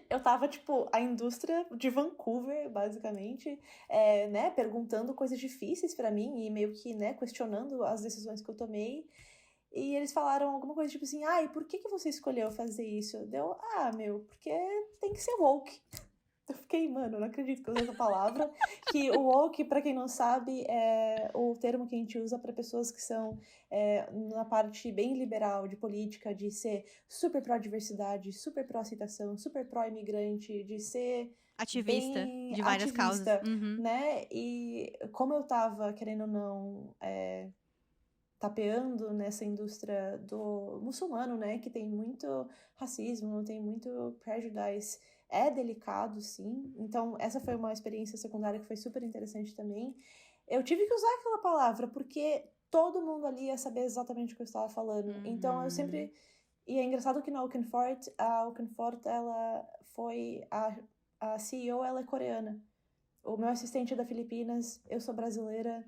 eu tava, tipo, a indústria de Vancouver, basicamente, né, perguntando coisas difíceis pra mim e meio que, né, questionando as decisões que eu tomei. E eles falaram alguma coisa tipo assim, e por que você escolheu fazer isso? Deu, porque tem que ser woke. Eu fiquei, mano, eu não acredito que eu usei essa palavra. Que o woke, pra quem não sabe, é o termo que a gente usa para pessoas que são na parte bem liberal de política, de ser super pró-diversidade, super pró-aceitação, super pró-imigrante, de ser Ativista bem de várias causas. ativista, Uhum. né? E como eu tava, querendo ou não, tapeando nessa indústria do muçulmano, né, que tem muito racismo, tem muito prejudice, é delicado, sim. Então, essa foi uma experiência secundária que foi super interessante também. Eu tive que usar aquela palavra porque todo mundo ali ia saber exatamente o que eu estava falando. Então, eu Uhum. sempre... E é engraçado que na Oakenford, a Oakenford, ela foi... A CEO, ela é coreana. O meu assistente é da Filipinas, eu sou brasileira,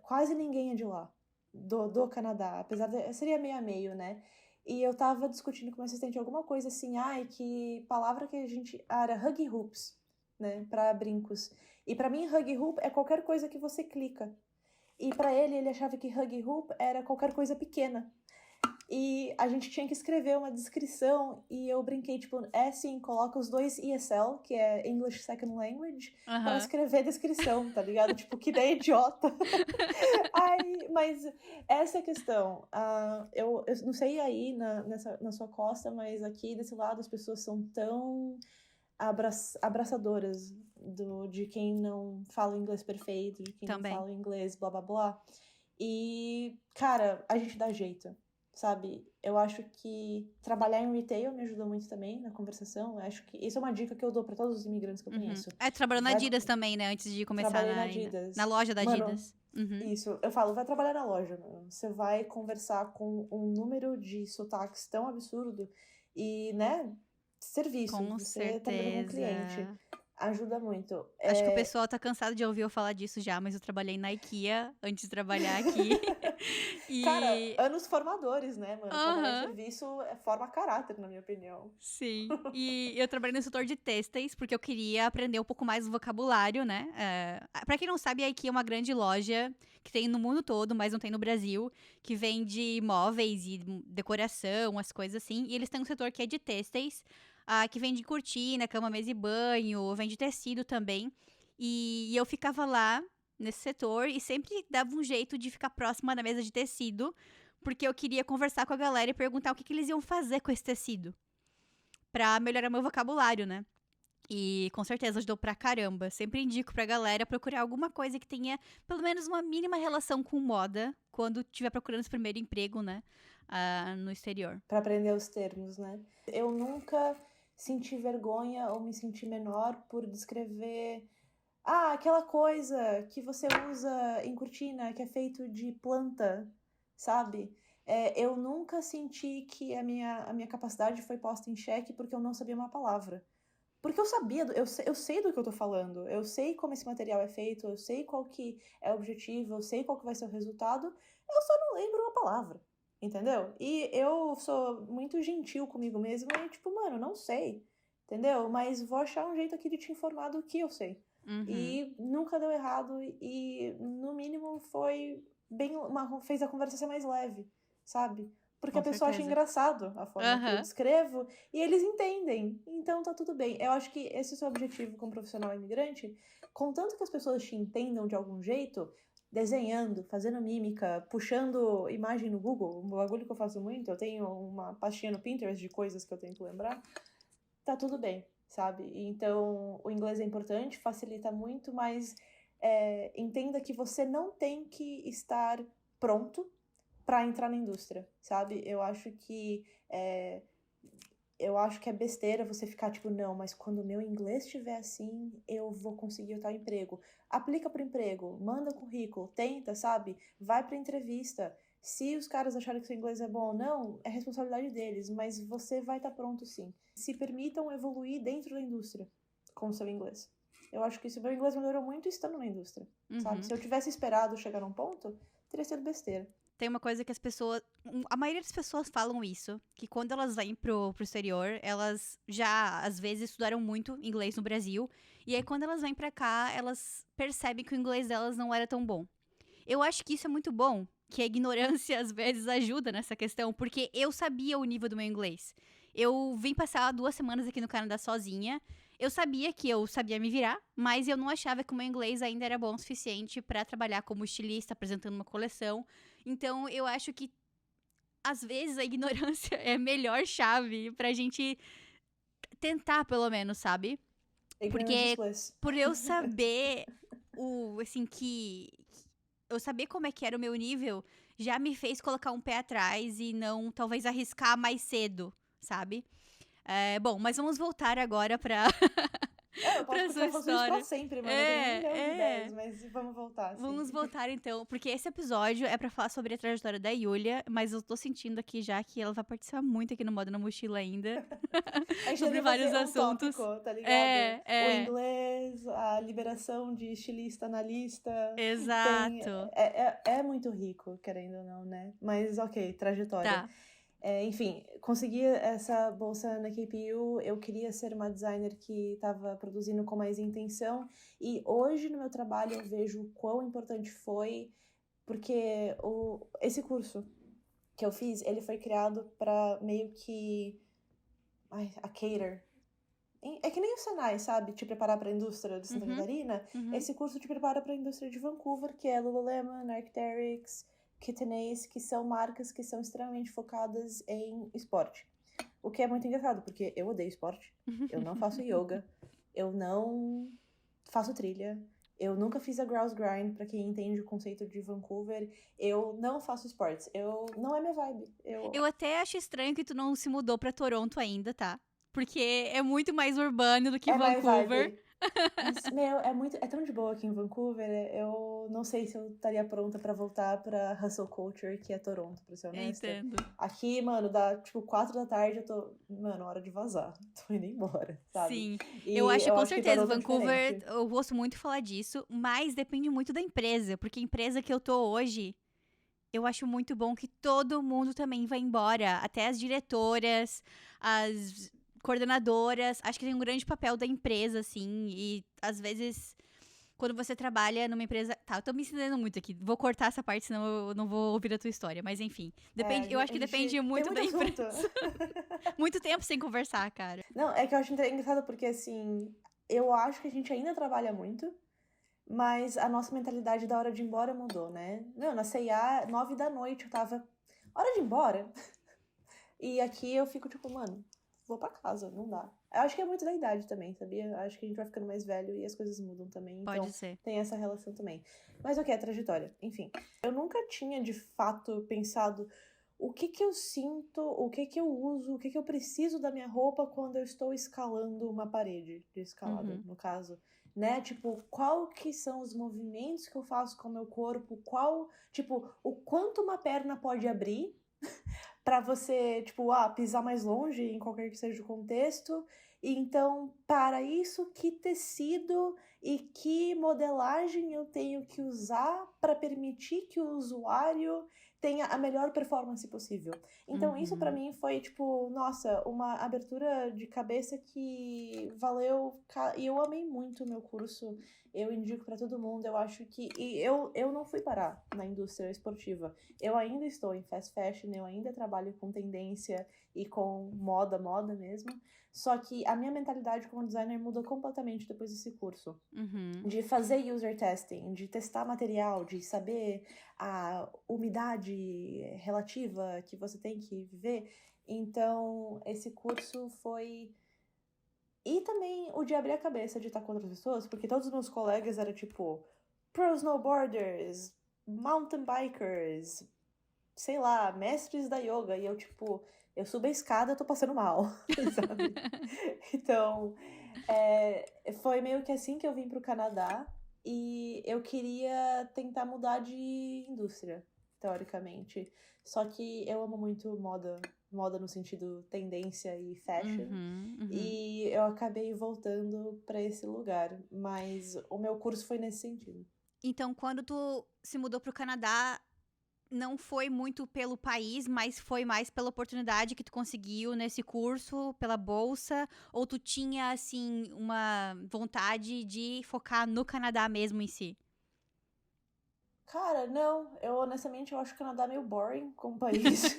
quase ninguém é de lá, do Canadá, apesar de seria meio a meio, né? E eu tava discutindo com o meu assistente alguma coisa assim, que palavra que a gente. Era huggy hoops, né? Pra brincos. E pra mim, huggy hoop é qualquer coisa que você clica. E pra ele achava que huggy hoop era qualquer coisa pequena. E a gente tinha que escrever uma descrição e eu brinquei, tipo, sim, coloca os dois ESL, que é English Second Language, pra Aham. escrever descrição, tá ligado? Tipo, que ideia idiota. Mas essa é a questão. Eu não sei aí na sua costa, mas aqui desse lado as pessoas são tão abraçadoras de quem não fala inglês perfeito, de quem não Também. fala inglês, blá blá blá. E, cara, a gente dá jeito, sabe? Eu acho que trabalhar em retail me ajudou muito também na conversação. Eu acho que isso é uma dica que eu dou para todos os imigrantes que eu Uhum. conheço. Trabalhou na Vai, Adidas também, né? Antes de começar trabalhei na na Adidas. loja da Mano, Adidas. Uhum. isso, eu falo, vai trabalhar na loja, mano. Você vai conversar com um número de sotaques tão absurdo e, né, serviço, Com você tá lidando com o cliente. certeza. Ajuda muito. Acho que o pessoal tá cansado de ouvir eu falar disso já, mas eu trabalhei na IKEA antes de trabalhar aqui. Cara, E. anos formadores, né, mano? Trabalhar em Aham. serviço forma caráter, na minha opinião. Sim. E eu trabalhei no setor de têxteis, porque eu queria aprender um pouco mais o vocabulário, né? Pra quem não sabe, a IKEA é uma grande loja que tem no mundo todo, mas não tem no Brasil, que vende móveis e decoração, as coisas assim. E eles têm um setor que é de têxteis, que vende cortina, cama, mesa e banho, vende tecido também. E eu ficava lá nesse setor e sempre dava um jeito de ficar próxima da mesa de tecido, porque eu queria conversar com a galera e perguntar o que eles iam fazer com esse tecido pra melhorar meu vocabulário, né? E com certeza ajudou pra caramba. Sempre indico pra galera procurar alguma coisa que tenha pelo menos uma mínima relação com moda quando estiver procurando esse primeiro emprego, né? No exterior. Para aprender os termos, né? Eu nunca sentir vergonha ou me sentir menor por descrever... Ah, aquela coisa que você usa em cortina, que é feito de planta, sabe? Eu nunca senti que a minha capacidade foi posta em xeque porque eu não sabia uma palavra. Porque eu sabia, eu sei do que eu tô falando, eu sei como esse material é feito, eu sei qual que é o objetivo, eu sei qual que vai ser o resultado, eu só não lembro uma palavra, entendeu? E eu sou muito gentil comigo mesma e tipo, mano, não sei, entendeu? Mas vou achar um jeito aqui de te informar do que eu sei. E nunca deu errado e no mínimo foi fez a conversa ser mais leve, sabe? Porque Com a pessoa acha certeza. engraçado a forma que eu descrevo e eles entendem. Então tá tudo bem. Eu acho que esse é o seu objetivo como profissional imigrante. Contanto que as pessoas te entendam de algum jeito, desenhando, fazendo mímica, puxando imagem no Google, um bagulho que eu faço muito, eu tenho uma pastinha no Pinterest de coisas que eu tenho que lembrar, tá tudo bem, sabe? Então o inglês é importante, facilita muito, mas entenda que você não tem que estar pronto para entrar na indústria, sabe? Eu acho que é besteira você ficar tipo, não, mas quando o meu inglês estiver assim, eu vou conseguir o tal emprego. Aplica pro emprego, manda currículo, tenta, sabe? Vai pra entrevista. Se os caras acharem que seu inglês é bom ou não, é responsabilidade deles, mas você vai estar pronto sim. Se permitam evoluir dentro da indústria com o seu inglês. Eu acho que o meu inglês melhorou muito estando na indústria, sabe? Se eu tivesse esperado chegar num ponto, teria sido besteira. Tem uma coisa que as pessoas... A maioria das pessoas falam isso, que quando elas vêm pro exterior, elas já, às vezes, estudaram muito inglês no Brasil, e aí quando elas vêm pra cá, elas percebem que o inglês delas não era tão bom. Eu acho que isso é muito bom, que a ignorância, às vezes, ajuda nessa questão, porque eu sabia o nível do meu inglês. Eu vim passar 2 semanas aqui no Canadá sozinha, eu sabia que eu sabia me virar, mas eu não achava que o meu inglês ainda era bom o suficiente pra trabalhar como estilista, apresentando uma coleção. Então, eu acho que, às vezes, a ignorância é a melhor chave pra gente tentar, pelo menos, sabe? Ignorance is Porque bliss. por eu saber que eu saber como é que era o meu nível, já me fez colocar um pé atrás e não, talvez, arriscar mais cedo, sabe? Bom, mas vamos voltar agora pra Eu posso pra sua continuar falando isso pra história. sempre, mano. Eu tenho um milhão de ideias, É. mas vamos voltar, assim. Vamos voltar então, porque esse episódio é pra falar sobre a trajetória da Yulia, mas eu tô sentindo aqui já que ela vai participar muito aqui no Moda na Mochila ainda. A gente Sobre deve vários fazer um assuntos. tópico, tá ligado? O É, inglês, a liberação de estilista na lista. exato. É muito rico, querendo ou não, né? Mas ok, trajetória. Tá. Enfim, consegui essa bolsa na KPU, eu queria ser uma designer que estava produzindo com mais intenção, e hoje no meu trabalho eu vejo o quão importante foi, porque esse curso que eu fiz, ele foi criado para meio que a cater. É que nem o Senai, sabe? Te preparar para a indústria de Santa Catarina. Esse curso te prepara para a indústria de Vancouver, que é Lululemon, Arc'teryx, KitchenAce, que são marcas que são extremamente focadas em esporte. O que é muito engraçado, porque eu odeio esporte. Eu não faço yoga. Eu não faço trilha. Eu nunca fiz a Grouse Grind, pra quem entende o conceito de Vancouver. Eu não faço esportes. Não é minha vibe. Eu até acho estranho que tu não se mudou pra Toronto ainda, tá? Porque é muito mais urbano do que É mais Vancouver. vibe. Mas, meu, é tão de boa aqui em Vancouver. Eu não sei se eu estaria pronta pra voltar pra hustle culture, que é Toronto, pra ser honesta. Entendo. Aqui, mano, dá tipo 4 da tarde, eu tô. Mano, hora de vazar. Tô indo embora, sabe? Sim. E Eu acho com que certeza, Toronto é Vancouver, diferente. eu gosto muito falar disso, mas depende muito da empresa, porque a empresa que eu tô hoje, eu acho muito bom que todo mundo também vai embora, até as diretoras, as coordenadoras, acho que tem um grande papel da empresa, assim, e às vezes, quando você trabalha numa empresa... Tá, eu tô me ensinando muito aqui, vou cortar essa parte, senão eu não vou ouvir a tua história, mas enfim, depende, eu acho que depende Tem muito muito da assunto. empresa. Muito tempo sem conversar, cara. Não, é que eu acho engraçado porque, assim, eu acho que a gente ainda trabalha muito, mas a nossa mentalidade da hora de ir embora mudou, né? Meu, na C&A, 9 da noite, eu tava... Hora de ir embora? E aqui eu fico tipo, mano, vou pra casa, não dá. Eu acho que é muito da idade também, sabia? Eu acho que a gente vai ficando mais velho e as coisas mudam também. Então, Pode ser. tem essa relação também. Mas ok, a trajetória. Enfim, eu nunca tinha, de fato, pensado o que que eu sinto, o que que eu uso, o que que eu preciso da minha roupa quando eu estou escalando uma parede de escalada, no caso, né? Tipo, qual que são os movimentos que eu faço com o meu corpo, tipo, o quanto uma perna pode abrir para você, tipo, pisar mais longe em qualquer que seja o contexto. E então, para isso, que tecido e que modelagem eu tenho que usar para permitir que o usuário tenha a melhor performance possível. Então, isso para mim foi, tipo, nossa, uma abertura de cabeça que valeu. E eu amei muito o meu curso. Eu indico para todo mundo. Eu acho que. E eu não fui parar na indústria esportiva. Eu ainda estou em fast fashion, eu ainda trabalho com tendência e com moda mesmo. Só que a minha mentalidade como designer mudou completamente depois desse curso. De fazer user testing, de testar material, de saber a umidade relativa que você tem que viver. Então, esse curso foi... E também o de abrir a cabeça de estar com outras pessoas, porque todos os meus colegas eram tipo pro snowboarders, mountain bikers, sei lá, mestres da yoga. E eu, tipo, eu subo a escada, eu tô passando mal, sabe? Então, foi meio que assim que eu vim pro Canadá. E eu queria tentar mudar de indústria, teoricamente. Só que eu amo muito moda no sentido tendência e fashion. E eu acabei voltando pra esse lugar. Mas o meu curso foi nesse sentido. Então, quando tu se mudou pro Canadá, não foi muito pelo país, mas foi mais pela oportunidade que tu conseguiu nesse curso, pela bolsa? Ou tu tinha, assim, uma vontade de focar no Canadá mesmo em si? Cara, não. Eu honestamente eu acho o Canadá meio boring como país.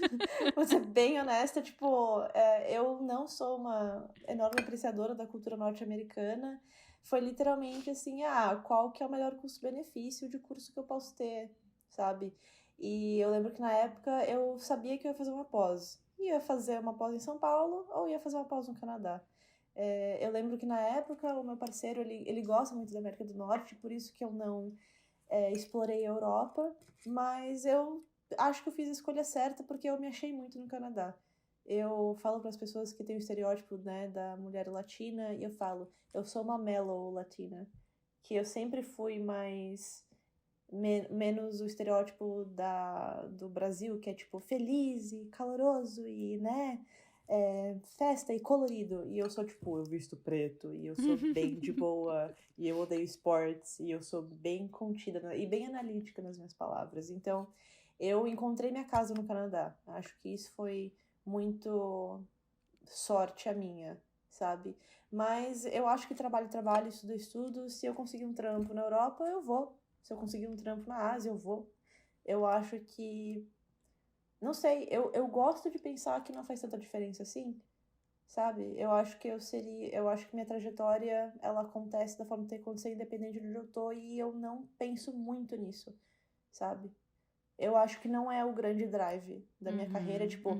Vou ser bem honesta, tipo, eu não sou uma enorme apreciadora da cultura norte-americana. Foi literalmente assim, qual que é o melhor custo-benefício de curso que eu posso ter, sabe? E eu lembro que na época eu sabia que eu ia fazer uma pós. Ia fazer uma pós em São Paulo ou ia fazer uma pós no Canadá. Eu lembro que na época o meu parceiro, ele gosta muito da América do Norte, por isso que eu não explorei a Europa, mas eu acho que eu fiz a escolha certa porque eu me achei muito no Canadá. Eu falo para as pessoas que têm o estereótipo, né, da mulher latina, e eu falo, eu sou uma mellow latina, que eu sempre fui mais menos o estereótipo do Brasil, que é tipo feliz e caloroso e, né, festa e colorido. E eu sou tipo, eu visto preto e eu sou bem de boa e eu odeio esportes e eu sou bem contida e bem analítica nas minhas palavras. Então, eu encontrei minha casa no Canadá. Acho que isso foi muito sorte a minha, sabe? Mas eu acho que trabalho, estudo. Se eu conseguir um trampo na Europa, eu vou. Se eu conseguir um trampo na Ásia, eu vou. Eu acho que... Não sei, eu gosto de pensar que não faz tanta diferença assim, sabe? Eu acho que eu acho que minha trajetória, ela acontece da forma que tem que acontecer, independente de onde eu tô, e eu não penso muito nisso, sabe? Eu acho que não é o grande drive da minha carreira, tipo,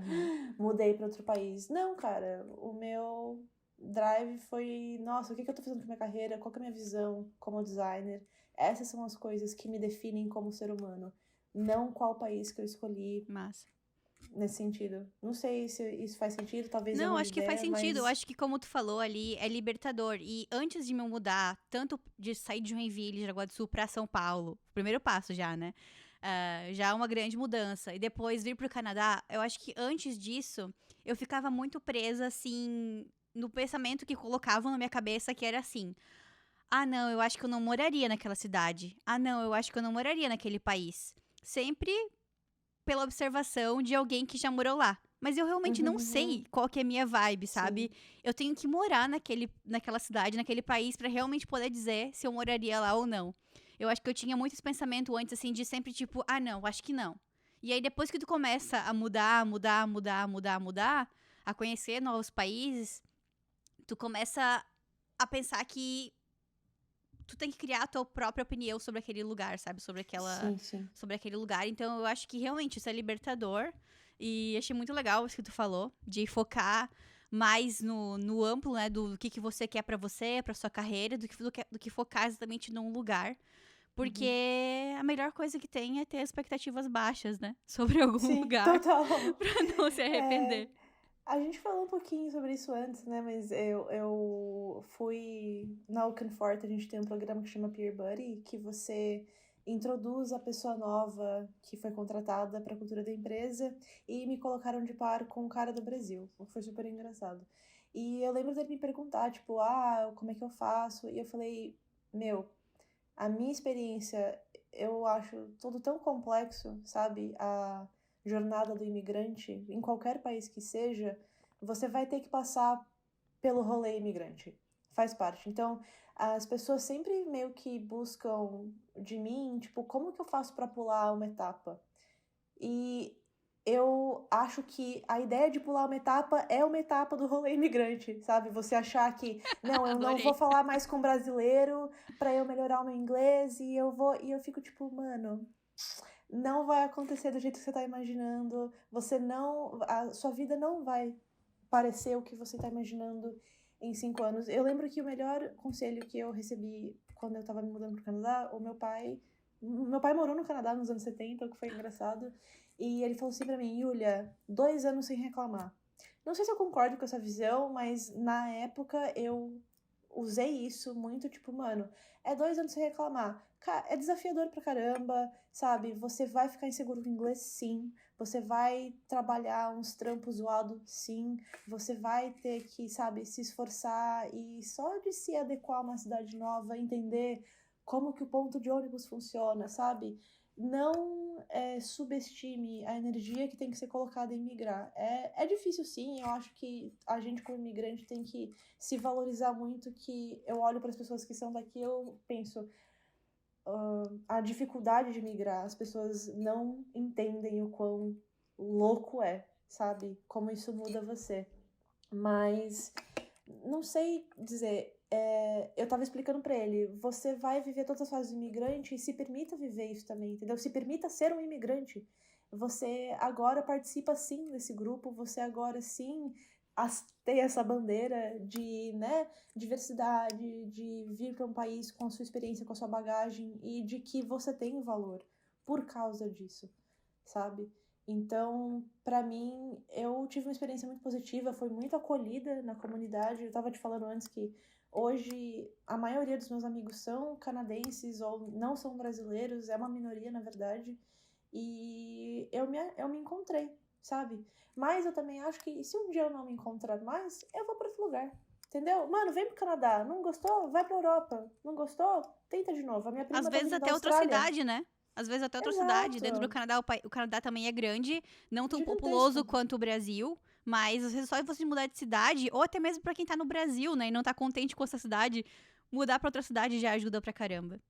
mudei para outro país. Não, cara, o meu drive foi, nossa, o que que eu tô fazendo com a minha carreira? Qual que é a minha visão como designer? Essas são as coisas que me definem como ser humano, não qual país que eu escolhi. Massa. Nesse sentido. Não sei se isso faz sentido, talvez eu Não, mude acho que ideia, faz sentido. Eu mas... acho que, como tu falou ali, é libertador. E antes de me mudar, tanto de sair de Joinville, Jaraguá do Sul, pra São Paulo, primeiro passo já, né? Já é uma grande mudança. E depois vir pro Canadá, eu acho que antes disso, eu ficava muito presa, assim, no pensamento que colocavam na minha cabeça, que era assim: ah, não, eu acho que eu não moraria naquela cidade. Ah, não, eu acho que eu não moraria naquele país. Sempre pela observação de alguém que já morou lá. Mas eu realmente não sei qual que é a minha vibe, sabe? Sim. Eu tenho que morar naquela cidade, naquele país, pra realmente poder dizer se eu moraria lá ou não. Eu acho que eu tinha muito esse pensamento antes, assim, de sempre tipo, ah, não, acho que não. E aí depois que tu começa a mudar, a conhecer novos países, tu começa a pensar que tu tem que criar a tua própria opinião sobre aquele lugar, sabe? Sim. Sobre aquele lugar. Então, eu acho que realmente isso é libertador. E achei muito legal isso que tu falou, de focar mais no amplo, né? Do que você quer pra você, pra sua carreira, do que focar exatamente num lugar. Porque a melhor coisa que tem é ter expectativas baixas, né? Sobre algum Sim, lugar, total. pra não se arrepender. A gente falou um pouquinho sobre isso antes, né? Mas eu fui na Oaken Fort, a gente tem um programa que chama Peer Buddy, que você introduz a pessoa nova que foi contratada para a cultura da empresa e me colocaram de par com um cara do Brasil, o que foi super engraçado. E eu lembro dele me perguntar, tipo, como é que eu faço? E eu falei, meu, a minha experiência, eu acho tudo tão complexo, sabe? A jornada do imigrante, em qualquer país que seja, você vai ter que passar pelo rolê imigrante. Faz parte. Então, as pessoas sempre meio que buscam de mim, tipo, como que eu faço para pular uma etapa? E eu acho que a ideia de pular uma etapa é uma etapa do rolê imigrante, sabe? Você achar que, não, eu não vou Adorei. falar mais com brasileiro para eu melhorar o meu inglês e eu fico tipo, mano, não vai acontecer do jeito que você tá imaginando. A sua vida não vai parecer o que você tá imaginando em 5 anos. Eu lembro que o melhor conselho que eu recebi quando eu tava me mudando pro Canadá, meu pai morou no Canadá nos anos 70, o que foi engraçado, e ele falou assim pra mim, Yulia, 2 anos sem reclamar. Não sei se eu concordo com essa visão, mas na época eu usei isso muito, tipo, mano, é 2 anos sem reclamar. É desafiador pra caramba, sabe? Você vai ficar inseguro com inglês, sim. Você vai trabalhar uns trampos zoados, sim. Você vai ter que, sabe, se esforçar e só de se adequar a uma cidade nova, entender como que o ponto de ônibus funciona, sabe? Não subestime a energia que tem que ser colocada em migrar. É difícil, sim. Eu acho que a gente, como imigrante, tem que se valorizar muito, que eu olho para as pessoas que são daqui, eu penso a dificuldade de migrar, as pessoas não entendem o quão louco é, sabe? Como isso muda você. Mas não sei dizer, eu tava explicando pra ele, você vai viver todas as fases do imigrante e se permita viver isso também, entendeu? Se permita ser um imigrante. Você agora participa sim desse grupo, você agora sim tem essa bandeira de, né, diversidade, de vir para um país com a sua experiência, com a sua bagagem e de que você tem valor por causa disso, sabe? Então, pra mim, eu tive uma experiência muito positiva, fui muito acolhida na comunidade. Eu tava te falando antes que hoje a maioria dos meus amigos são canadenses ou não são brasileiros, é uma minoria, na verdade. E eu me encontrei, sabe? Mas eu também acho que se um dia eu não me encontrar mais, eu vou pra outro lugar. Entendeu? Mano, vem pro Canadá. Não gostou? Vai pra Europa. Não gostou? Tenta de novo. A minha Às prima tá vezes vindo da até outra Austrália. cidade, né? Às vezes até outra cidade. Dentro do Exato. Canadá, o Canadá também é grande, não tão populoso Gigantesco. quanto o Brasil, mas às vezes só você mudar de cidade, ou até mesmo pra quem tá no Brasil, né, e não tá contente com essa cidade, mudar pra outra cidade já ajuda pra caramba.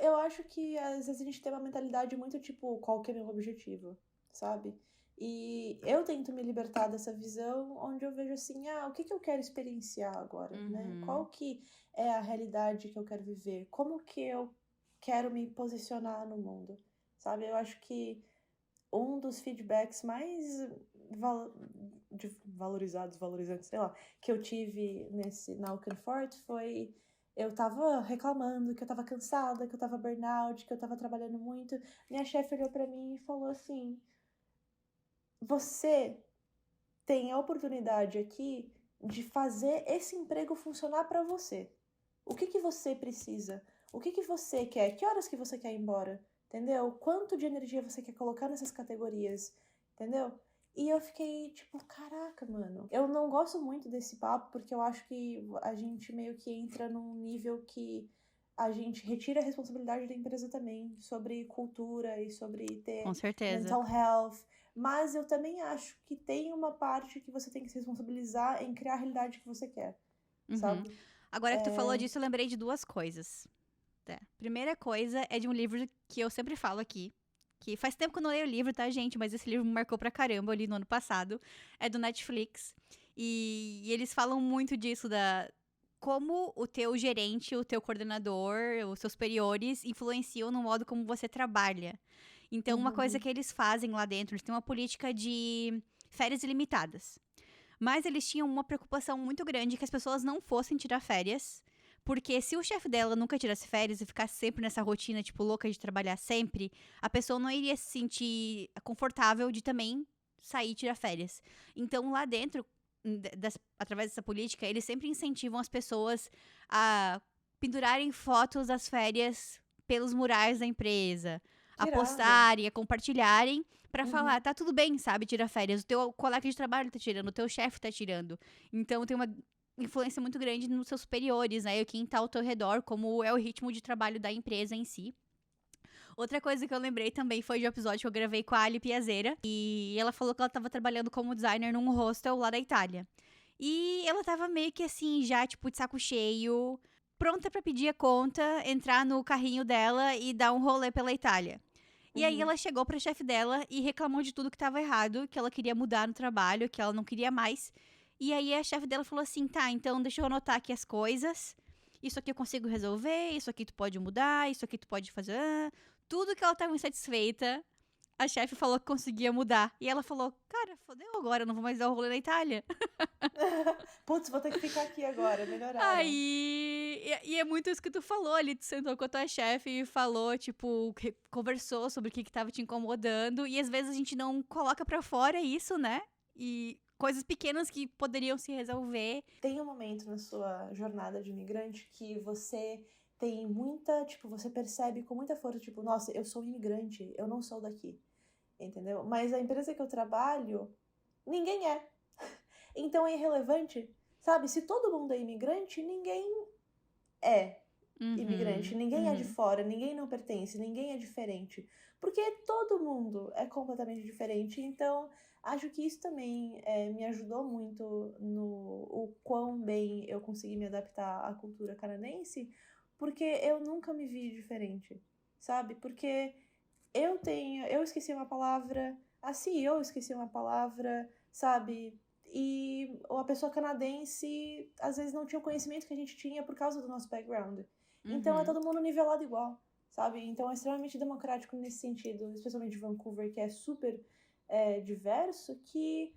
Eu acho que às vezes a gente tem uma mentalidade muito tipo, qual que é meu objetivo, sabe? E eu tento me libertar dessa visão onde eu vejo assim, o que que eu quero experienciar agora, né? Uhum. Qual que é a realidade que eu quero viver? Como que eu quero me posicionar no mundo, sabe? Eu acho que um dos feedbacks mais val- valorizantes, sei lá, que eu tive na Oaken Fort foi eu tava reclamando que eu tava cansada, que eu tava burnout, que eu tava trabalhando muito. Minha chefe olhou pra mim e falou assim: "Você tem a oportunidade aqui de fazer esse emprego funcionar pra você. O que que você precisa? O que que você quer? Que horas que você quer ir embora? Entendeu? Quanto de energia você quer colocar nessas categorias? Entendeu? E eu fiquei tipo, caraca, mano. Eu não gosto muito desse papo porque eu acho que a gente meio que entra num nível que a gente retira a responsabilidade da empresa também sobre cultura e sobre Com ter certeza. mental health. Mas eu também acho que tem uma parte que você tem que se responsabilizar em criar a realidade que você quer, Uhum. sabe? Agora que tu falou disso, eu lembrei de duas coisas. Tá. Primeira coisa é de um livro que eu sempre falo aqui. Que faz tempo que eu não leio o livro, tá, gente? Mas esse livro me marcou pra caramba, eu li no ano passado. É do Netflix. E eles falam muito disso, da como o teu gerente, o teu coordenador, os seus superiores influenciam no modo como você trabalha. Então, uma coisa Uhum. que eles fazem lá dentro, eles têm uma política de férias ilimitadas. Mas eles tinham uma preocupação muito grande que as pessoas não fossem tirar férias, Porque se o chefe dela nunca tirasse férias e ficasse sempre nessa rotina, tipo, louca de trabalhar sempre, a pessoa não iria se sentir confortável de também sair e tirar férias. Então, lá dentro, através dessa política, eles sempre incentivam as pessoas a pendurarem fotos das férias pelos murais da empresa, Que a irado. postarem, a compartilharem, pra Uhum. falar, tá tudo bem, sabe, tirar férias. O teu colega de trabalho tá tirando, o teu chefe tá tirando. Então, tem uma influência muito grande nos seus superiores, né? E quem tá ao teu redor, como é o ritmo de trabalho da empresa em si. Outra coisa que eu lembrei também foi de um episódio que eu gravei com a Ali Piazeira. E ela falou que ela tava trabalhando como designer num hostel lá da Itália. E ela tava meio que assim, já, tipo, de saco cheio, pronta pra pedir a conta, entrar no carrinho dela e dar um rolê pela Itália. E aí Uhum. ela chegou pra chefe dela e reclamou de tudo que tava errado, que ela queria mudar no trabalho, que ela não queria mais. E aí a chefe dela falou assim: tá, então deixa eu anotar aqui as coisas. Isso aqui eu consigo resolver, isso aqui tu pode mudar, isso aqui tu pode fazer. Tudo que ela tava insatisfeita, a chefe falou que conseguia mudar. E ela falou: cara, fodeu agora, eu não vou mais dar o rolê na Itália. Putz, vou ter que ficar aqui agora. Melhoraram. Aí. E é muito isso que tu falou ali. Tu sentou com a tua chefe e falou, tipo, conversou sobre o que tava te incomodando. E às vezes a gente não coloca pra fora isso, né? E coisas pequenas que poderiam se resolver. Tem um momento na sua jornada de imigrante que você tem muita, tipo, você percebe com muita força, tipo, nossa, eu sou imigrante, eu não sou daqui, entendeu? Mas a empresa que eu trabalho, ninguém é. Então é irrelevante, sabe? Se todo mundo é imigrante, ninguém é imigrante, Uhum, ninguém é de uhum, fora, ninguém não pertence, ninguém é diferente. Porque todo mundo é completamente diferente. Então, acho que isso também me ajudou muito no o quão bem eu consegui me adaptar à cultura canadense, porque eu nunca me vi diferente, sabe? Porque eu esqueci uma palavra, a CEO esqueci uma palavra, sabe? E a pessoa canadense às vezes não tinha o conhecimento que a gente tinha por causa do nosso background. Então é uhum. todo mundo nivelado igual, sabe? Então é extremamente democrático nesse sentido, especialmente Vancouver, que é super diverso, que,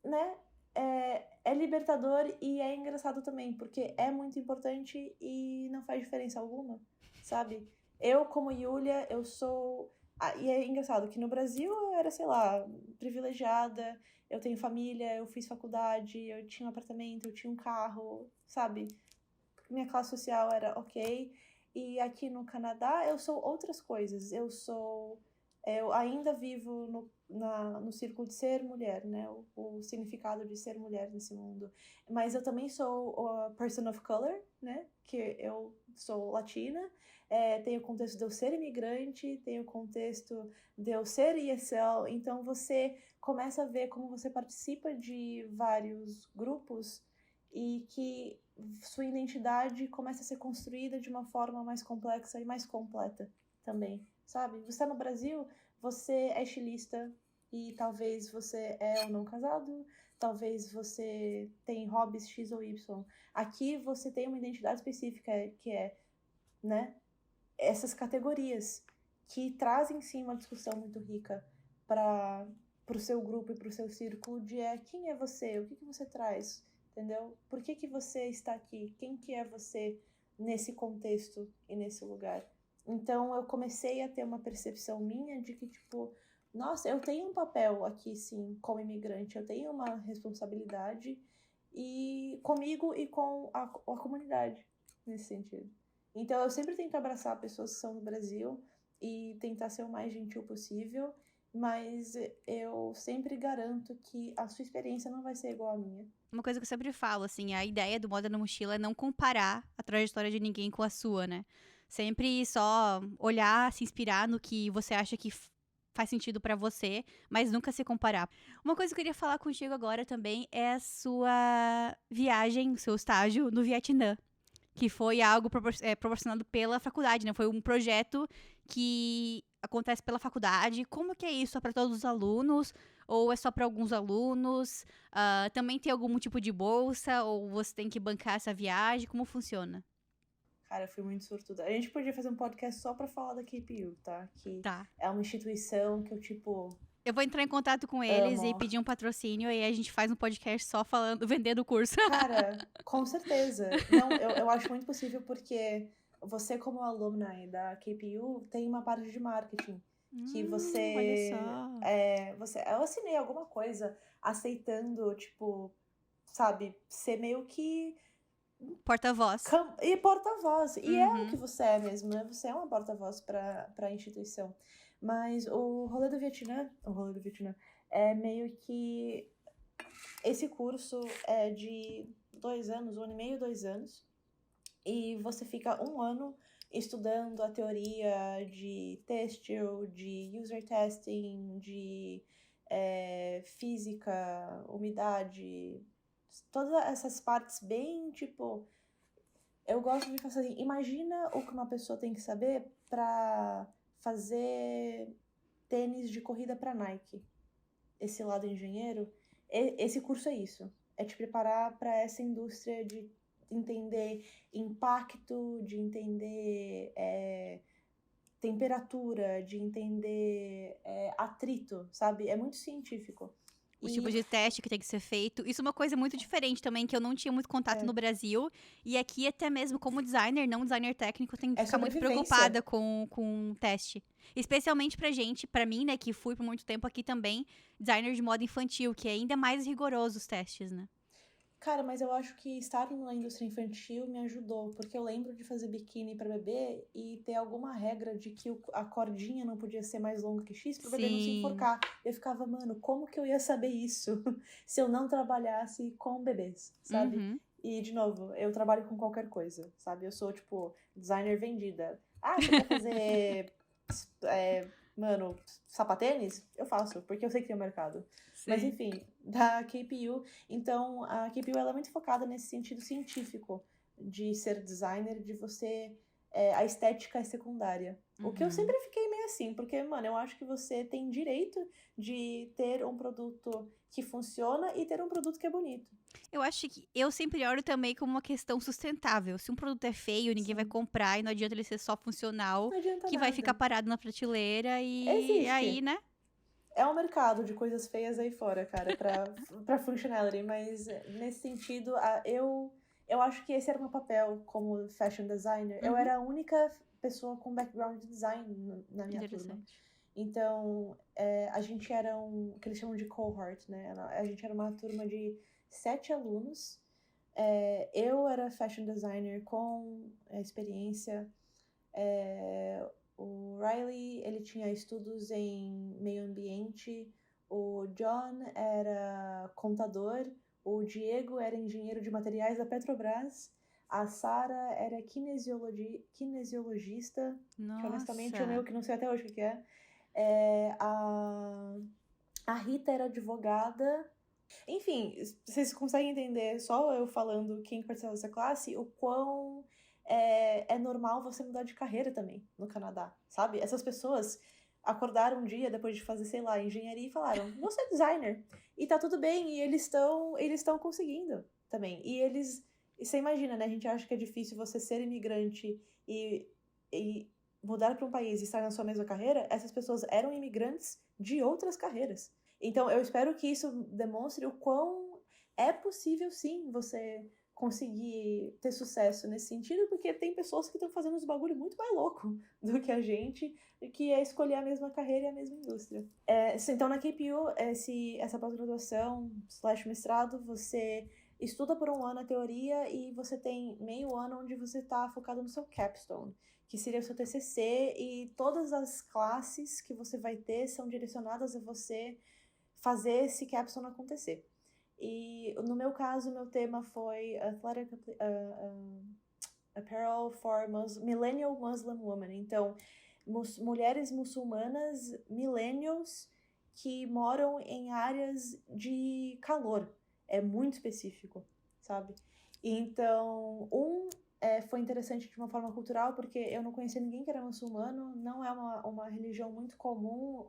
né, é libertador e é engraçado também, porque é muito importante e não faz diferença alguma, sabe? Eu, como Yulia, eu sou. E é engraçado que no Brasil eu era, sei lá, privilegiada, eu tenho família, eu fiz faculdade, eu tinha um apartamento, eu tinha um carro, sabe? Minha classe social era ok. E aqui no Canadá eu sou outras coisas. Eu ainda vivo no círculo de ser mulher, né? O significado de ser mulher nesse mundo. Mas eu também sou a person of color, né? Que eu sou latina. Tem o contexto de eu ser imigrante, tem o contexto de eu ser ESL. Então você começa a ver como você participa de vários grupos e que sua identidade começa a ser construída de uma forma mais complexa e mais completa também, sabe? Você está no Brasil, você é estilista e talvez você é ou não casado, talvez você tem hobbies X ou Y. Aqui você tem uma identidade específica que é, né, essas categorias que trazem sim uma discussão muito rica para o seu grupo e para o seu círculo de quem é você, o que você traz, entendeu? Por que você está aqui? Quem que é você nesse contexto e nesse lugar? Então eu comecei a ter uma percepção minha de que, tipo, nossa, eu tenho um papel aqui, sim, como imigrante, eu tenho uma responsabilidade e comigo e com a comunidade nesse sentido. Então eu sempre tento abraçar pessoas que são do Brasil e tentar ser o mais gentil possível, mas eu sempre garanto que a sua experiência não vai ser igual à minha. Uma coisa que eu sempre falo, assim, a ideia do Moda na Mochila é não comparar a trajetória de ninguém com a sua, né? Sempre só olhar, se inspirar no que você acha que faz sentido pra você, mas nunca se comparar. Uma coisa que eu queria falar contigo agora também é a sua viagem, o seu estágio no Vietnã, que foi algo proporcionado pela faculdade, né? Foi um projeto que acontece pela faculdade. Como que é isso? É para todos os alunos? Ou é só para alguns alunos? Também tem algum tipo de bolsa? Ou você tem que bancar essa viagem? Como funciona? Cara, eu fui muito sortuda. A gente podia fazer um podcast só pra falar da KPU, tá? Que Tá. é uma instituição que eu, tipo. Eu vou entrar em contato com eles e Amo. pedir um patrocínio, e aí a gente faz um podcast só falando, vendendo o curso. Cara, com certeza. Não, eu acho muito possível porque você, como alumni da KPU, tem uma parte de marketing. Que Olha só. eu assinei alguma coisa aceitando, tipo, sabe, ser meio que Porta-voz. e porta-voz. E é o que Uhum. você é mesmo, né? Você é uma porta-voz para a instituição. Mas o rolê do Vietnã, é meio que esse curso é de 2 anos, 1 ano e meio, 2 anos. E você fica 1 ano estudando a teoria de têxtil, de user testing, de física, umidade, todas essas partes bem, tipo... Eu gosto de fazer assim, imagina o que uma pessoa tem que saber para fazer tênis de corrida para Nike. Esse lado engenheiro, esse curso é isso. É te preparar para essa indústria de entender impacto, de entender temperatura, de entender atrito, sabe? É muito científico. Os tipos de teste que tem que ser feito. Isso é uma coisa muito diferente também, que eu não tinha muito contato no Brasil. E aqui, até mesmo como designer, não designer técnico, tem que ficar muito preocupada com teste. Especialmente pra gente, pra mim, né, que fui por muito tempo aqui também, designer de moda infantil, que é ainda mais rigoroso os testes, né? Cara, mas eu acho que estar na indústria infantil me ajudou, porque eu lembro de fazer biquíni para bebê e ter alguma regra de que a cordinha não podia ser mais longa que X pro bebê não se enforcar. Eu ficava, mano, como que eu ia saber isso se eu não trabalhasse com bebês, sabe? Uhum. E, de novo, eu trabalho com qualquer coisa, sabe? Eu sou, tipo, designer vendida. Ah, você quer fazer, mano, sapatênis? Eu faço, porque eu sei que tem um mercado. Sim. Mas, enfim, da KPU. Então, a KPU ela é muito focada nesse sentido científico de ser designer, de você... a estética é secundária. O que eu sempre fiquei meio assim, porque, mano, eu acho que você tem direito de ter um produto que funciona e ter um produto que é bonito. Eu acho que eu sempre olho também como uma questão sustentável. Se um produto é feio, ninguém vai comprar e não adianta ele ser só funcional, Não adianta que nada. vai ficar parado na prateleira Existe. aí, né? É um mercado de coisas feias aí fora, cara, pra functionality, mas nesse sentido, eu acho que esse era o meu papel como fashion designer. Eu era a única pessoa com background de design na minha turma. Então, a gente era o que eles chamam de cohort, né? A gente era uma turma de 7 alunos. Eu era fashion designer com experiência. O Riley, ele tinha estudos em meio ambiente. O John era contador. O Diego era engenheiro de materiais da Petrobras. A Sarah era kinesiologista. Nossa. Que honestamente eu meio que não sei até hoje o que é. A Rita era advogada. Enfim, vocês conseguem entender, só eu falando quem participava dessa classe, o quão é normal você mudar de carreira também no Canadá, sabe? Essas pessoas acordaram um dia depois de fazer, sei lá, engenharia e falaram, vou ser designer. E tá tudo bem, e eles estão conseguindo também. E você imagina, né? A gente acha que é difícil você ser imigrante e mudar para um país e estar na sua mesma carreira. Essas pessoas eram imigrantes de outras carreiras. Então, eu espero que isso demonstre o quão é possível, sim, você conseguir ter sucesso nesse sentido, porque tem pessoas que estão fazendo uns bagulho muito mais louco do que a gente, que é escolher a mesma carreira e a mesma indústria. Então, na KPU, essa pós-graduação / mestrado, você estuda por 1 ano a teoria e você tem meio ano onde você está focado no seu capstone, que seria o seu TCC, e todas as classes que você vai ter são direcionadas a você fazer esse capstone acontecer. E no meu caso, meu tema foi Athletic Apparel for Millennial Muslim Women. Então, mulheres muçulmanas millennials que moram em áreas de calor. É muito específico, sabe? Então, foi interessante de uma forma cultural, porque eu não conhecia ninguém que era muçulmano, não é uma religião muito comum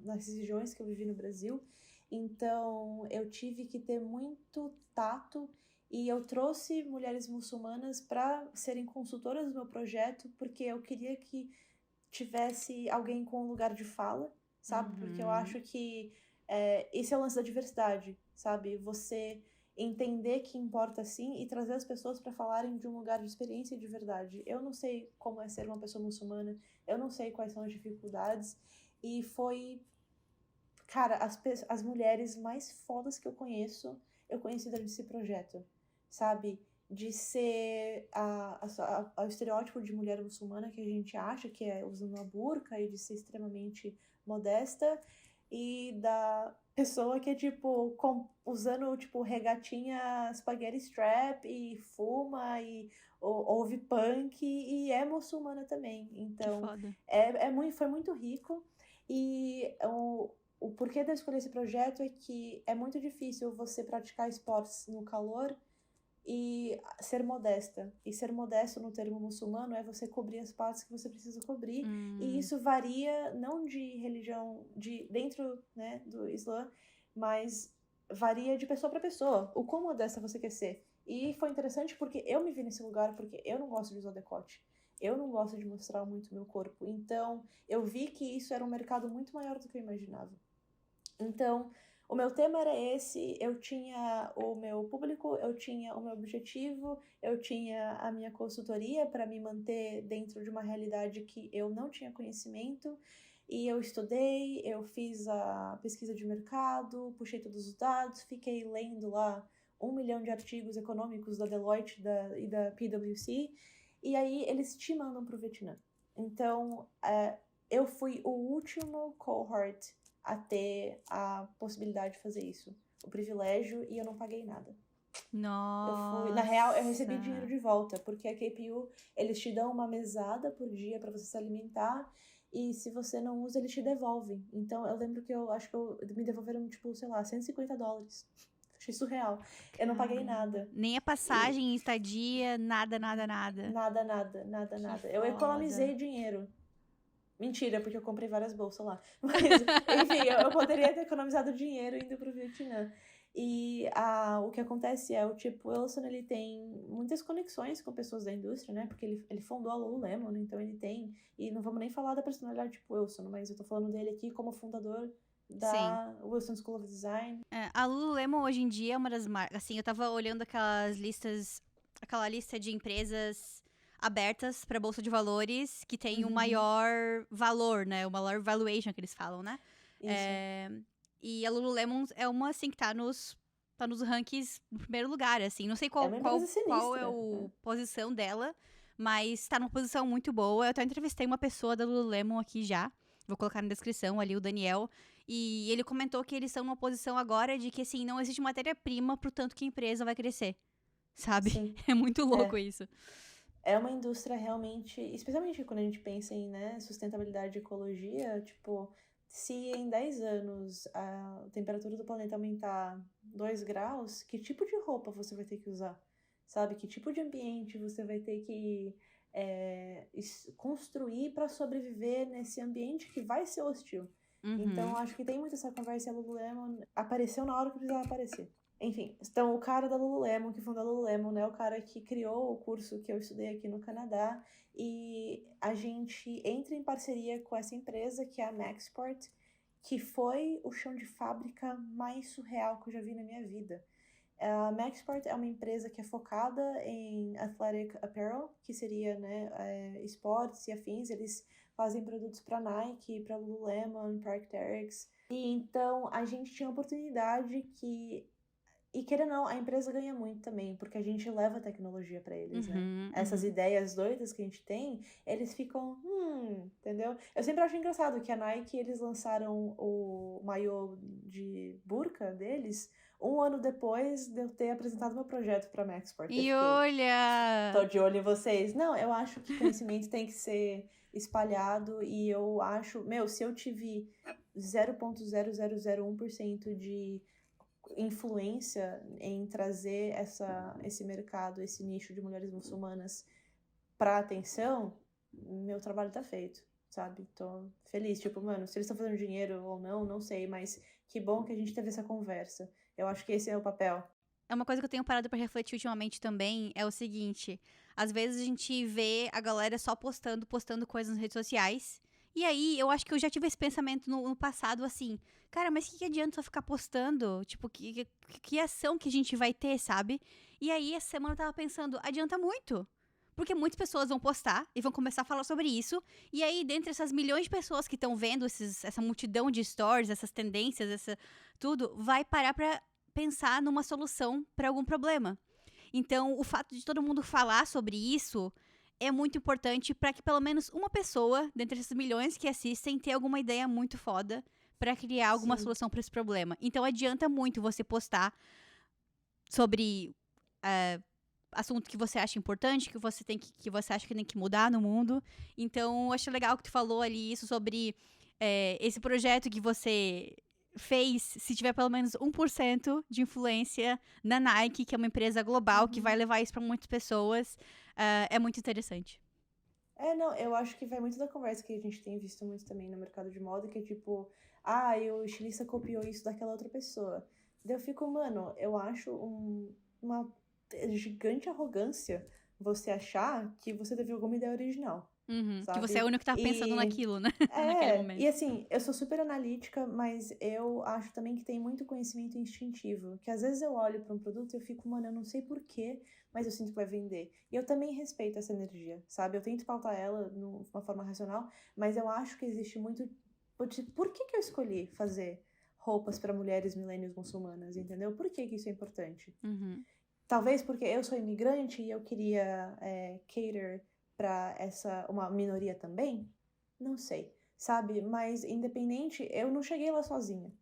nas regiões que eu vivi no Brasil. Então, eu tive que ter muito tato e eu trouxe mulheres muçulmanas para serem consultoras do meu projeto, porque eu queria que tivesse alguém com lugar de fala, sabe? Porque eu acho que esse é o lance da diversidade, sabe? Você entender que importa sim e trazer as pessoas para falarem de um lugar de experiência de verdade. Eu não sei como é ser uma pessoa muçulmana, eu não sei quais são as dificuldades, e foi, cara, as mulheres mais fodas que eu conheci desse projeto, sabe? De ser o estereótipo de mulher muçulmana que a gente acha, que é usando a burca e de ser extremamente modesta, e da pessoa que é, tipo, usando, tipo, regatinha spaghetti strap e fuma e ouve punk e é muçulmana também. Que Então, foda. foi muito rico. E o porquê de eu escolher esse projeto é que é muito difícil você praticar esportes no calor e ser modesta. E ser modesto no termo muçulmano é você cobrir as partes que você precisa cobrir. E isso varia não de religião, dentro, né, do Islã, mas varia de pessoa para pessoa. O quão modesta você quer ser. E foi interessante porque eu me vi nesse lugar porque eu não gosto de usar decote. Eu não gosto de mostrar muito meu corpo. Então, eu vi que isso era um mercado muito maior do que eu imaginava. Então, o meu tema era esse, eu tinha o meu público, eu tinha o meu objetivo, eu tinha a minha consultoria para me manter dentro de uma realidade que eu não tinha conhecimento, e eu estudei, eu fiz a pesquisa de mercado, puxei todos os dados, fiquei lendo lá 1 milhão de artigos econômicos da Deloitte e da PwC, e aí eles te mandam para o Vietnã. Então, eu fui o último cohort a ter a possibilidade de fazer isso. O privilégio, e eu não paguei nada. Nossa. Na real, eu recebi dinheiro de volta, porque a KPU, eles te dão uma mesada por dia para você se alimentar, e se você não usa, eles te devolvem. Então, eu lembro que eu acho que me devolveram, tipo, sei lá, $150. Achei surreal. Eu não paguei nada. Nem a passagem, estadia, nada. Nada. Eu foda. economizei dinheiro. Mentira, porque eu comprei várias bolsas lá. Mas, enfim, eu poderia ter economizado dinheiro indo pro Vietnã. E o que acontece é, o Chip Wilson, ele tem muitas conexões com pessoas da indústria, né? Porque ele fundou a Lululemon, então ele tem... E não vamos nem falar da personalidade do Chip Wilson, mas eu tô falando dele aqui como fundador da Wilson School of Design. A Lululemon, hoje em dia, é uma das marcas... Assim, eu tava olhando aquela lista de empresas abertas para bolsa de valores que tem o maior valor, né? O maior valuation que eles falam, né? Isso. E a Lululemon é uma, assim, que tá nos rankings no primeiro lugar, assim. Não sei qual uma empresa é sinistra. a posição dela, mas tá numa posição muito boa. Eu até entrevistei uma pessoa da Lululemon aqui já. Vou colocar na descrição ali, o Daniel. E ele comentou que eles estão numa posição agora de que, assim, não existe matéria-prima pro tanto que a empresa vai crescer. Sabe? Sim. É muito louco isso. É uma indústria realmente, especialmente quando a gente pensa em, né, sustentabilidade e ecologia, tipo, se em 10 anos a temperatura do planeta aumentar 2 graus, que tipo de roupa você vai ter que usar? Sabe? Que tipo de ambiente você vai ter que construir para sobreviver nesse ambiente que vai ser hostil? Então, acho que tem muito essa conversa, e a Lululemon apareceu na hora que precisava aparecer. Enfim, então o cara da Lululemon, que fundou a Lululemon, né, o cara que criou o curso que eu estudei aqui no Canadá, e a gente entra em parceria com essa empresa, que é a Maxport, que foi o chão de fábrica mais surreal que eu já vi na minha vida. A Maxport é uma empresa que é focada em athletic apparel, que seria, né, esportes e afins. Eles fazem produtos para Nike, para Lululemon, para Arc'teryx. E então a gente tinha a oportunidade que... E querendo ou não, a empresa ganha muito também, porque a gente leva tecnologia para eles, né? Essas ideias doidas que a gente tem, eles ficam, entendeu? Eu sempre acho engraçado que a Nike, eles lançaram o maiô de burca deles 1 ano depois de eu ter apresentado meu projeto pra Maxport. E olha! Tô de olho em vocês. Não, eu acho que conhecimento tem que ser espalhado, e eu acho... se eu tive 0,0001% de influência em trazer esse mercado, esse nicho de mulheres muçulmanas pra atenção, meu trabalho tá feito, sabe? Tô feliz, tipo, mano, se eles estão fazendo dinheiro ou não sei, mas que bom que a gente teve essa conversa. Eu acho que esse é o papel. É uma coisa que eu tenho parado pra refletir ultimamente também, é o seguinte, às vezes a gente vê a galera só postando coisas nas redes sociais, E aí, eu acho que eu já tive esse pensamento no passado, assim, cara, mas que adianta só ficar postando? Tipo, que ação que a gente vai ter, sabe? E aí, essa semana eu tava pensando, adianta muito. Porque muitas pessoas vão postar e vão começar a falar sobre isso. E aí, dentre essas milhões de pessoas que estão vendo essa multidão de stories, essas tendências, tudo, vai parar pra pensar numa solução pra algum problema. Então, o fato de todo mundo falar sobre isso é muito importante para que pelo menos uma pessoa, dentre esses milhões que assistem, tenha alguma ideia muito foda para criar alguma Sim. solução para esse problema. Então, adianta muito você postar sobre assunto que você acha importante, que você acha que tem que mudar no mundo. Então, eu acho legal que tu falou ali isso sobre esse projeto que você fez, se tiver pelo menos 1% de influência na Nike, que é uma empresa global que vai levar isso para muitas pessoas, é muito interessante. Não, eu acho que vai muito da conversa que a gente tem visto muito também no mercado de moda, que é tipo, o estilista copiou isso daquela outra pessoa. Daí eu fico, mano, eu acho uma gigante arrogância você achar que você teve alguma ideia original, Uhum. Que você é o sabe? único que tá pensando E naquilo, né? Naquele e momento. assim, eu sou super analítica, mas eu acho também que tem muito conhecimento instintivo. Que às vezes eu olho para um produto e eu fico, mano, eu não sei por quê, mas eu sinto que vai vender. E eu também respeito essa energia, sabe? Eu tento pautar ela de uma forma racional, mas eu acho que existe muito. Por que eu escolhi fazer roupas para mulheres milênios muçulmanas, entendeu? Por que isso é importante? Uhum. Talvez porque eu sou imigrante e eu queria cater para uma minoria também? Não sei, sabe? Mas independente, eu não cheguei lá sozinha,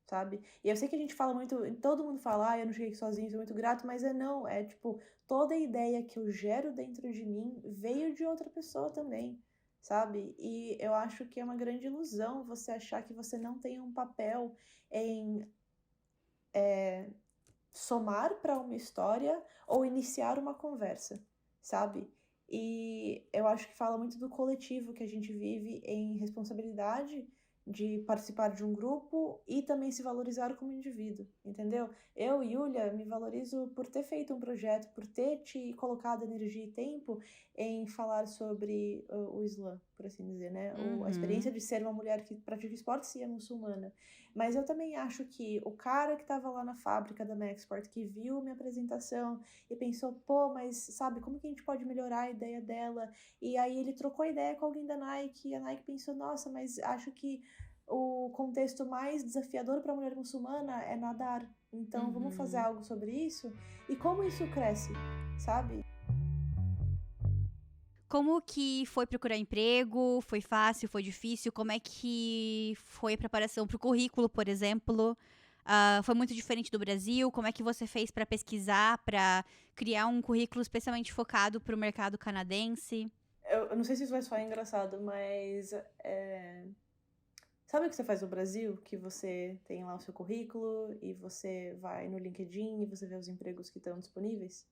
sabe? E eu sei que a gente fala muito, todo mundo fala, eu não cheguei aqui sozinho, sou muito grato, mas não, é tipo, toda ideia que eu gero dentro de mim veio de outra pessoa também, sabe? E eu acho que é uma grande ilusão você achar que você não tem um papel em somar para uma história ou iniciar uma conversa, sabe? E eu acho que fala muito do coletivo que a gente vive em responsabilidade de participar de um grupo e também se valorizar como indivíduo, entendeu? Eu, Yulia, me valorizo por ter feito um projeto, por ter te colocado energia e tempo em falar sobre o Islã, por assim dizer, né? A experiência Uhum. de ser uma mulher que pratica esportes e é muçulmana. Mas eu também acho que o cara que estava lá na fábrica da Maxport, que viu minha apresentação e pensou, pô, mas sabe, como que a gente pode melhorar a ideia dela? E aí ele trocou ideia com alguém da Nike, e a Nike pensou, nossa, mas acho que o contexto mais desafiador para a mulher muçulmana é nadar. Então vamos fazer Uhum. algo sobre isso? E como isso cresce, sabe? Como que foi procurar emprego? Foi fácil? Foi difícil? Como é que foi a preparação para o currículo, por exemplo? Foi muito diferente do Brasil? Como é que você fez para pesquisar, para criar um currículo especialmente focado para o mercado canadense? Eu não sei se isso vai soar engraçado, mas sabe o que você faz no Brasil? Que você tem lá o seu currículo e você vai no LinkedIn e você vê os empregos que estão disponíveis?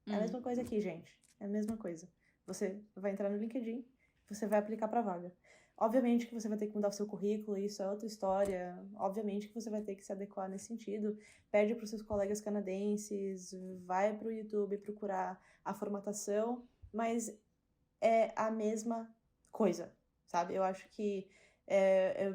É a Hum. mesma coisa aqui, gente. É a mesma coisa. Você vai entrar no LinkedIn, você vai aplicar para vaga. Obviamente que você vai ter que mudar o seu currículo, isso é outra história. Obviamente que você vai ter que se adequar nesse sentido. Pede para os seus colegas canadenses, vai para o YouTube procurar a formatação, mas é a mesma coisa, sabe? Eu acho que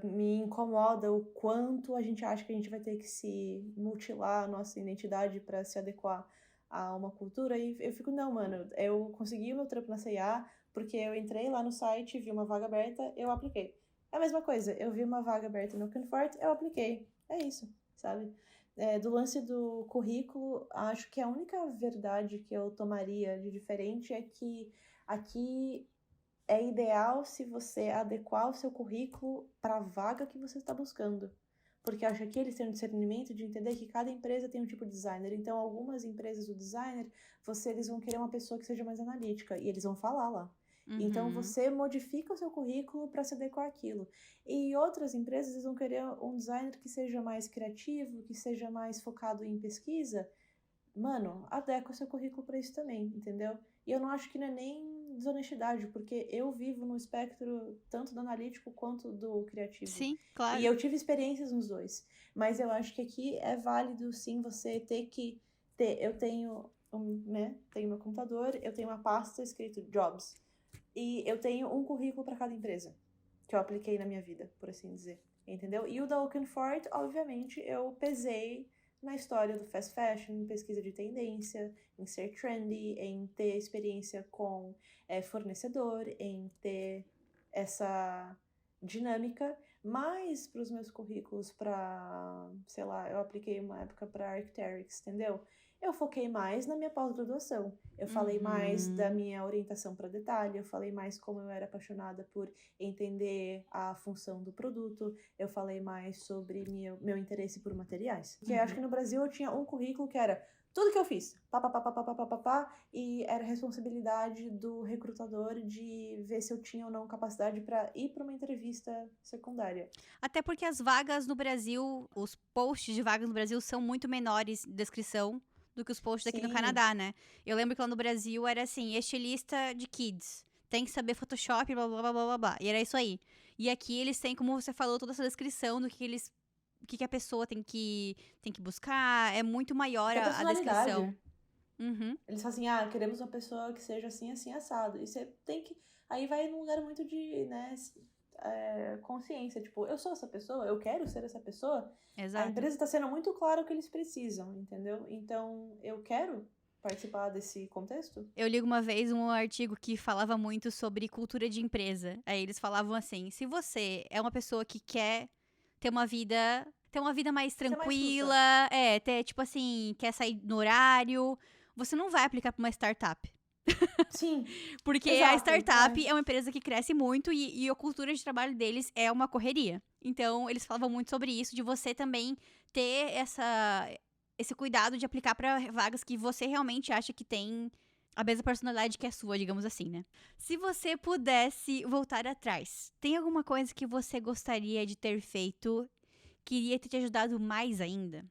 me incomoda o quanto a gente acha que a gente vai ter que se mutilar a nossa identidade para se adequar a uma cultura. E eu fico, não, mano, eu consegui o meu trampo na C&A porque eu entrei lá no site, vi uma vaga aberta, eu apliquei. É a mesma coisa, eu vi uma vaga aberta no Confort, eu apliquei. É isso, sabe? Do lance do currículo, acho que a única verdade que eu tomaria de diferente é que aqui é ideal se você adequar o seu currículo para a vaga que você está buscando. Porque eu acho que aqui eles têm um discernimento de entender que cada empresa tem um tipo de designer. Então, algumas empresas, o designer, eles vão querer uma pessoa que seja mais analítica. E eles vão falar lá. Então, Uhum. você modifica o seu currículo para se adequar àquilo. E outras empresas, eles vão querer um designer que seja mais criativo, que seja mais focado em pesquisa. Mano, adequa o seu currículo para isso também, entendeu? E eu não acho que não é nem desonestidade, porque eu vivo no espectro tanto do analítico quanto do criativo. Sim, E claro. eu tive experiências nos dois. Mas eu acho que aqui é válido sim você ter que ter. Eu tenho tenho meu computador, eu tenho uma pasta escrito jobs. E eu tenho um currículo para cada empresa. que eu apliquei na minha vida, por assim dizer, entendeu? E o da Oaken Ford, obviamente, eu pesei na história do fast fashion, em pesquisa de tendência, em ser trendy, em ter experiência com fornecedor, em ter essa dinâmica, mas para os meus currículos, para, sei lá, eu apliquei uma época para Arc'teryx, entendeu? Eu foquei mais na minha pós-graduação. Eu falei mais da minha orientação para detalhe, eu falei mais como eu era apaixonada por entender a função do produto, eu falei mais sobre meu interesse por materiais. Porque eu acho que no Brasil eu tinha um currículo que era tudo que eu fiz, pá, pá, pá, pá, pá, pá, pá, pá, pá, e era responsabilidade do recrutador de ver se eu tinha ou não capacidade para ir para uma entrevista secundária. Até porque as vagas no Brasil, os posts de vagas no Brasil são muito menores de descrição do que os posts aqui no Sim. Canadá, né? Eu lembro que lá no Brasil era assim, estilista de kids. Tem que saber Photoshop, blá, blá, blá, blá, blá, blá. E era isso aí. E aqui eles têm, como você falou, toda essa descrição do que eles... O que a pessoa tem que buscar. É muito maior Que é a descrição. personalidade. Uhum. Eles falam assim, queremos uma pessoa que seja assim, assim, assado. E você tem que... Aí vai num lugar muito de, né, consciência. Tipo, eu sou essa pessoa, eu quero ser essa pessoa. Exato. A empresa tá sendo muito clara o que eles precisam, entendeu? Então, eu quero participar desse contexto. Eu li uma vez um artigo que falava muito sobre cultura de empresa. Aí eles falavam assim, se você é uma pessoa que quer ter uma vida mais tranquila, ter, tipo assim, quer sair no horário, você não vai aplicar pra uma startup. Sim. Porque exato, a startup é uma empresa que cresce muito e a cultura de trabalho deles é uma correria. Então, eles falavam muito sobre isso, de você também ter esse cuidado de aplicar pra vagas que você realmente acha que tem a mesma personalidade que é sua, digamos assim, né? Se você pudesse voltar atrás, tem alguma coisa que você gostaria de ter feito, queria ter te ajudado mais ainda?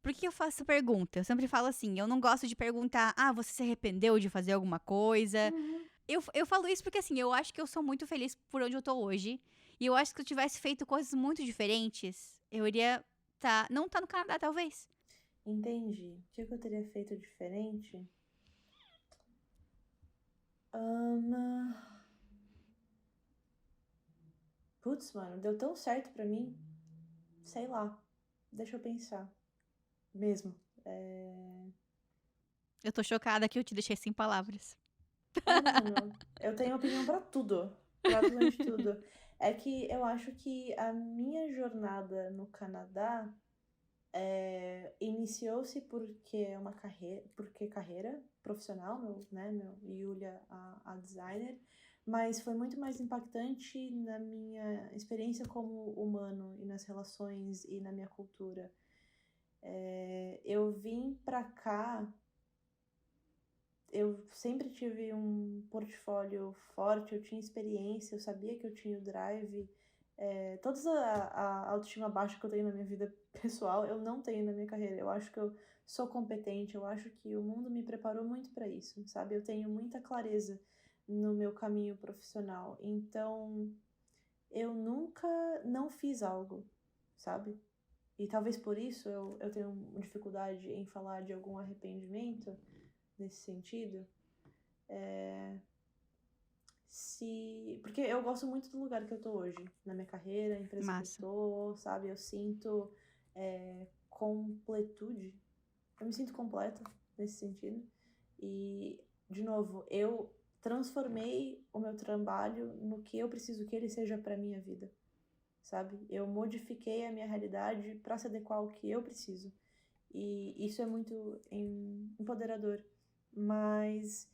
Por que eu faço essa pergunta? Eu sempre falo assim, eu não gosto de perguntar, você se arrependeu de fazer alguma coisa? Eu falo isso porque, assim, eu acho que eu sou muito feliz por onde eu tô hoje. E eu acho que se eu tivesse feito coisas muito diferentes, eu iria não tá no Canadá, talvez. Entendi. O que eu teria feito diferente? Putz, mano, deu tão certo pra mim. Sei lá. Deixa eu pensar. Mesmo. Eu tô chocada que eu te deixei sem palavras. Mano, eu tenho opinião pra tudo. Pra absolutamente tudo. É que eu acho que a minha jornada no Canadá iniciou-se porque é uma carreira, carreira profissional, meu Yulia, a designer, mas foi muito mais impactante na minha experiência como humano e nas relações e na minha cultura. Eu vim pra cá, eu sempre tive um portfólio forte, eu tinha experiência, eu sabia que eu tinha o drive. Toda a autoestima baixa que eu tenho na minha vida pessoal, eu não tenho na minha carreira. Eu acho que eu sou competente, eu acho que o mundo me preparou muito para isso, sabe? Eu tenho muita clareza no meu caminho profissional. Então, eu nunca não fiz algo, sabe? E talvez por isso eu tenho dificuldade em falar de algum arrependimento nesse sentido. Porque eu gosto muito do lugar que eu tô hoje, na minha carreira, a empresa Massa. que eu tô, sabe? Eu sinto completude. Eu me sinto completa nesse sentido. E, de novo, eu transformei o meu trabalho no que eu preciso que ele seja pra minha vida, sabe? Eu modifiquei a minha realidade para se adequar ao que eu preciso. E isso é muito empoderador. Mas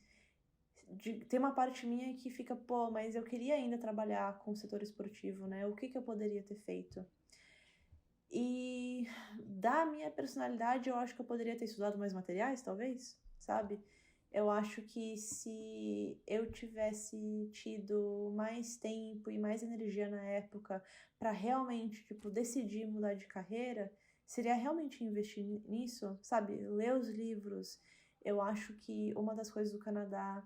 tem uma parte minha que fica, mas eu queria ainda trabalhar com o setor esportivo, né? O que eu poderia ter feito? E da minha personalidade, eu acho que eu poderia ter estudado mais materiais, talvez, sabe? Eu acho que se eu tivesse tido mais tempo e mais energia na época para realmente, tipo, decidir mudar de carreira, seria realmente investir nisso, sabe? Ler os livros. Eu acho que uma das coisas do Canadá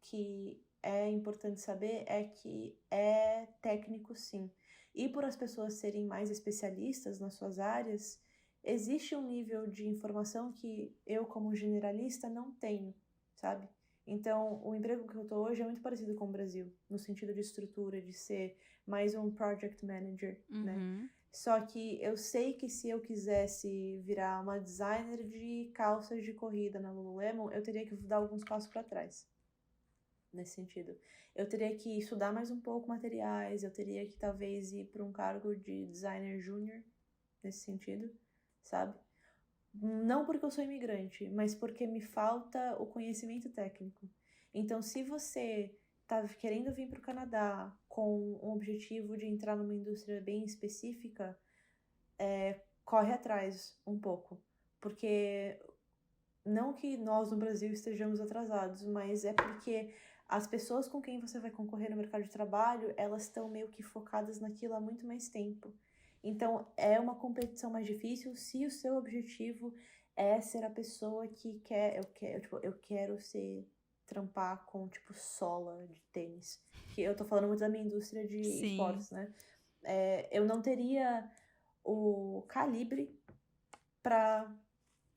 que é importante saber é que é técnico, sim. E por as pessoas serem mais especialistas nas suas áreas, existe um nível de informação que eu, como generalista, não tenho, sabe? Então, o emprego que eu tô hoje é muito parecido com o Brasil, no sentido de estrutura, de ser mais um project manager, né? Uhum. Só que eu sei que se eu quisesse virar uma designer de calças de corrida na Lululemon, eu teria que dar alguns passos para trás, nesse sentido. Eu teria que estudar mais um pouco materiais, eu teria que talvez ir para um cargo de designer júnior, nesse sentido, sabe? Não porque eu sou imigrante, mas porque me falta o conhecimento técnico. Então, se você tá querendo vir para o Canadá com um objetivo de entrar numa indústria bem específica, corre atrás um pouco. Porque não que nós no Brasil estejamos atrasados, mas é porque as pessoas com quem você vai concorrer no mercado de trabalho, elas estão meio que focadas naquilo há muito mais tempo. Então, é uma competição mais difícil se o seu objetivo é ser a pessoa que eu quero ser, trampar com, tipo, sola de tênis. Que eu tô falando muito da minha indústria de Sim. esportes, né? Eu não teria o calibre pra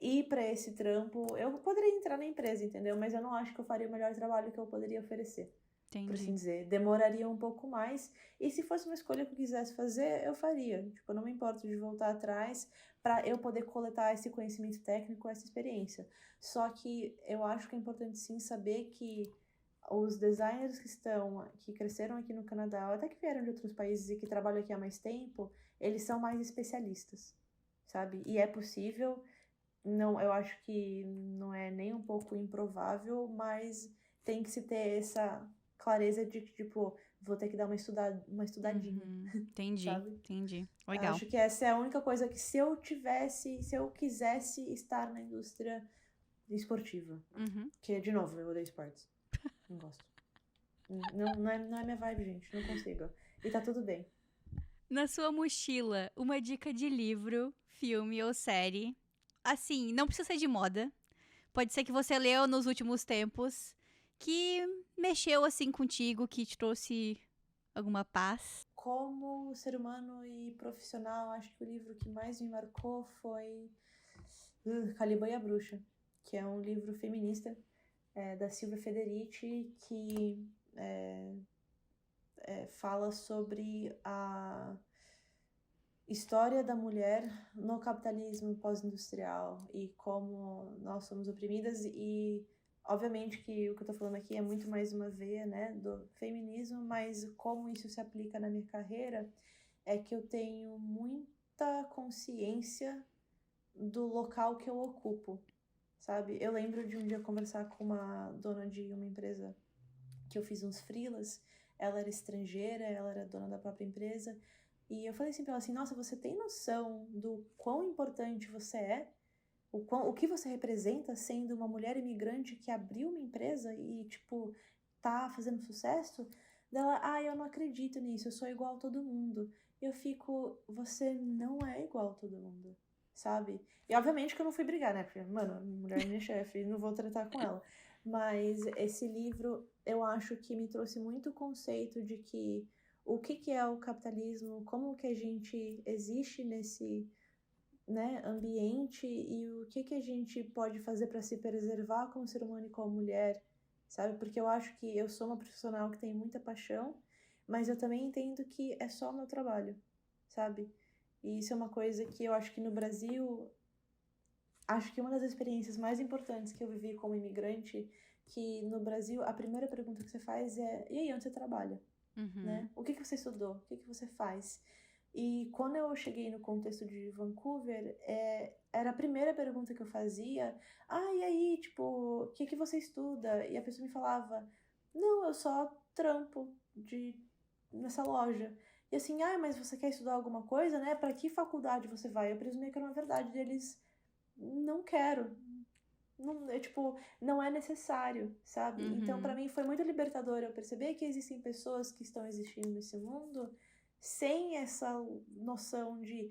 ir pra esse trampo. Eu poderia entrar na empresa, entendeu? Mas eu não acho que eu faria o melhor trabalho que eu poderia oferecer. Por assim Entendi. dizer, demoraria um pouco mais. E se fosse uma escolha que eu quisesse fazer, eu faria. Tipo, eu não me importo de voltar atrás para eu poder coletar esse conhecimento técnico, essa experiência. Só que eu acho que é importante sim saber que os designers que cresceram aqui no Canadá, ou até que vieram de outros países e que trabalham aqui há mais tempo, eles são mais especialistas, sabe? E é possível, não, eu acho que não é nem um pouco improvável, mas tem que se ter essa clareza de que, tipo, vou ter que dar uma estudadinha, Entendi, sabe? entendi. Eu Legal. acho que essa é a única coisa que se eu quisesse estar na indústria esportiva, Uhum. que, de novo, eu odeio esportes. Não gosto. Não é minha vibe, gente. Não consigo. E tá tudo bem. Na sua mochila, uma dica de livro, filme ou série. Assim, não precisa ser de moda. Pode ser que você leu nos últimos tempos, que mexeu assim contigo, que te trouxe alguma paz. Como ser humano e profissional, acho que o livro que mais me marcou foi Caliban e a Bruxa, que é um livro feminista da Silvia Federici, que fala sobre a história da mulher no capitalismo pós-industrial e como nós somos oprimidas e obviamente que o que eu tô falando aqui é muito mais uma veia, né, do feminismo, mas como isso se aplica na minha carreira é que eu tenho muita consciência do local que eu ocupo, sabe? Eu lembro de um dia conversar com uma dona de uma empresa que eu fiz uns freelas, ela era estrangeira, ela era dona da própria empresa, e eu falei assim pra ela assim, nossa, você tem noção do quão importante você é? O que você representa sendo uma mulher imigrante que abriu uma empresa e, tipo, tá fazendo sucesso? Dela, eu não acredito nisso, eu sou igual a todo mundo. Eu fico, você não é igual a todo mundo, sabe? E obviamente que eu não fui brigar, né? Porque, mano, mulher é minha chefe, não vou tratar com ela. Mas esse livro, eu acho que me trouxe muito o conceito de que o que é o capitalismo, como que a gente existe nesse, né, ambiente e o que a gente pode fazer para se preservar como ser humano e como mulher, sabe? Porque eu acho que eu sou uma profissional que tem muita paixão, mas eu também entendo que é só o meu trabalho, sabe? E isso é uma coisa que eu acho que no Brasil, acho que uma das experiências mais importantes que eu vivi como imigrante, que no Brasil a primeira pergunta que você faz é: e aí, onde você trabalha? Né? O que você estudou? O que você faz? E quando eu cheguei no contexto de Vancouver, era a primeira pergunta que eu fazia. E aí, tipo, o que você estuda? E a pessoa me falava, não, eu só trampo nessa loja. E assim, mas você quer estudar alguma coisa, né? Pra que faculdade você vai? Eu presumia que era uma verdade deles, não quero. Não, tipo, não é necessário, sabe? Então, pra mim, foi muito libertador eu perceber que existem pessoas que estão existindo nesse mundo sem essa noção de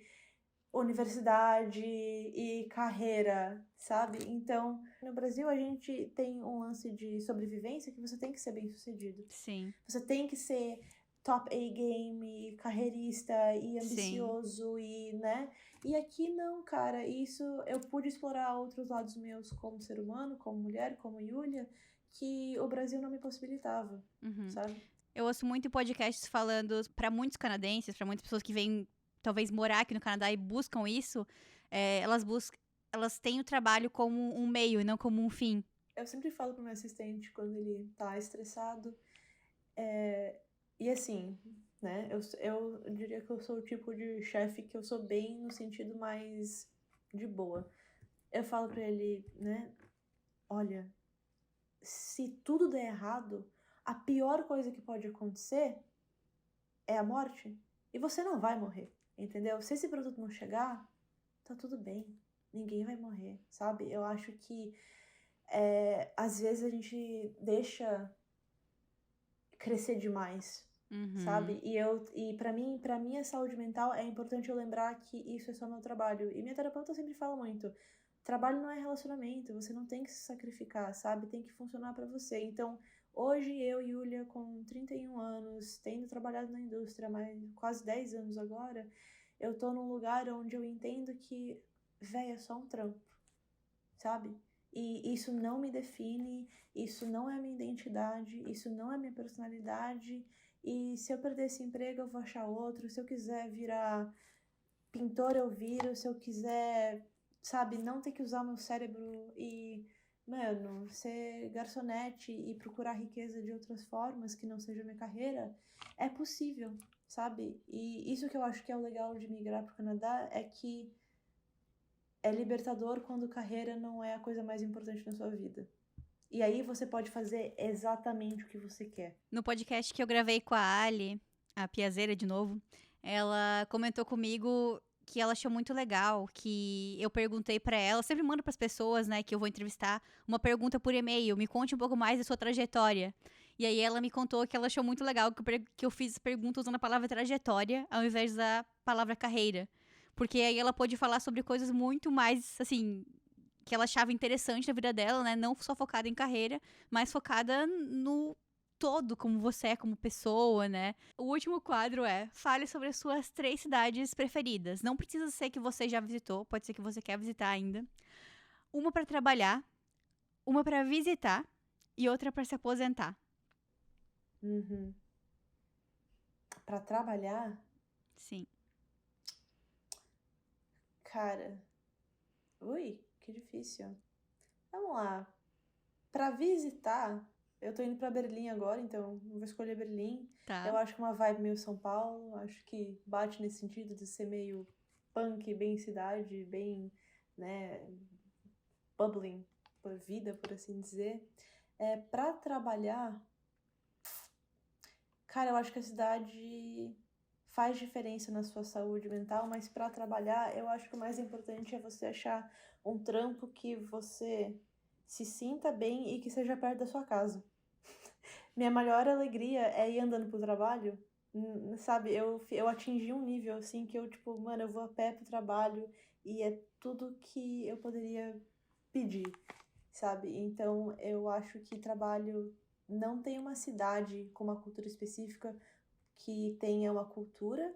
universidade e carreira, sabe? Então, no Brasil, a gente tem um lance de sobrevivência que você tem que ser bem-sucedido. Sim. Você tem que ser top A-game, carreirista e ambicioso e, né? E aqui não, cara. Isso eu pude explorar outros lados meus como ser humano, como mulher, como Yulia, que o Brasil não me possibilitava, sabe? Eu ouço muito podcasts falando pra muitos canadenses, pra muitas pessoas que vêm talvez morar aqui no Canadá e buscam isso, elas têm o trabalho como um meio e não como um fim. Eu sempre falo pro meu assistente quando ele tá estressado, e assim, né, eu diria que eu sou o tipo de chefe que eu sou bem no sentido mais de boa. Eu falo pra ele, né, olha, se tudo der errado, a pior coisa que pode acontecer é a morte. E você não vai morrer, entendeu? Se esse produto não chegar, tá tudo bem. Ninguém vai morrer, sabe? Eu acho que às vezes a gente deixa crescer demais, sabe? E para mim, para minha saúde mental, é importante eu lembrar que isso é só meu trabalho. E minha terapeuta sempre fala muito: trabalho não é relacionamento, você não tem que se sacrificar, sabe? Tem que funcionar para você. Então, hoje eu, Yulia, com 31 anos, tendo trabalhado na indústria há quase 10 anos agora, eu tô num lugar onde eu entendo que, véi, é só um trampo, sabe? E isso não me define, isso não é minha identidade, isso não é minha personalidade. E se eu perder esse emprego, eu vou achar outro. Se eu quiser virar pintor, eu viro. Se eu quiser, sabe, não ter que usar o meu cérebro e, mano, ser garçonete e procurar riqueza de outras formas que não seja minha carreira, é possível, sabe? E isso que eu acho que é o legal de migrar pro Canadá é que é libertador quando carreira não é a coisa mais importante na sua vida. E aí você pode fazer exatamente o que você quer. No podcast que eu gravei com a Ali, a Piazeira de novo, ela comentou comigo que ela achou muito legal, que eu perguntei pra ela, eu sempre mando pras pessoas, né, que eu vou entrevistar, uma pergunta por e-mail, me conte um pouco mais da sua trajetória. E aí ela me contou que ela achou muito legal que eu fiz perguntas usando a palavra trajetória ao invés da palavra carreira. Porque aí ela pôde falar sobre coisas muito mais, assim, que ela achava interessante na vida dela, né? Não só focada em carreira, mas focada no todo, como você é como pessoa, né? O último quadro é: fale sobre as suas 3 cidades preferidas. Não precisa ser que você já visitou, pode ser que você quer visitar ainda. Uma pra trabalhar, uma pra visitar e outra pra se aposentar. Pra trabalhar, Sim. cara, ui, que difícil. Vamos lá. Pra visitar, eu tô indo pra Berlim agora, então eu vou escolher Berlim. Tá. Eu acho que uma vibe meio São Paulo, acho que bate nesse sentido de ser meio punk, bem cidade, bem, né, bubbling, por vida, por assim dizer. Pra trabalhar, cara, eu acho que a cidade faz diferença na sua saúde mental, mas pra trabalhar, eu acho que o mais importante é você achar um trampo que você se sinta bem e que seja perto da sua casa. Minha maior alegria é ir andando pro trabalho, sabe? Eu atingi um nível assim que eu, tipo, mano, eu vou a pé pro trabalho e é tudo que eu poderia pedir, sabe? Então eu acho que trabalho não tem uma cidade com uma cultura específica que tenha uma cultura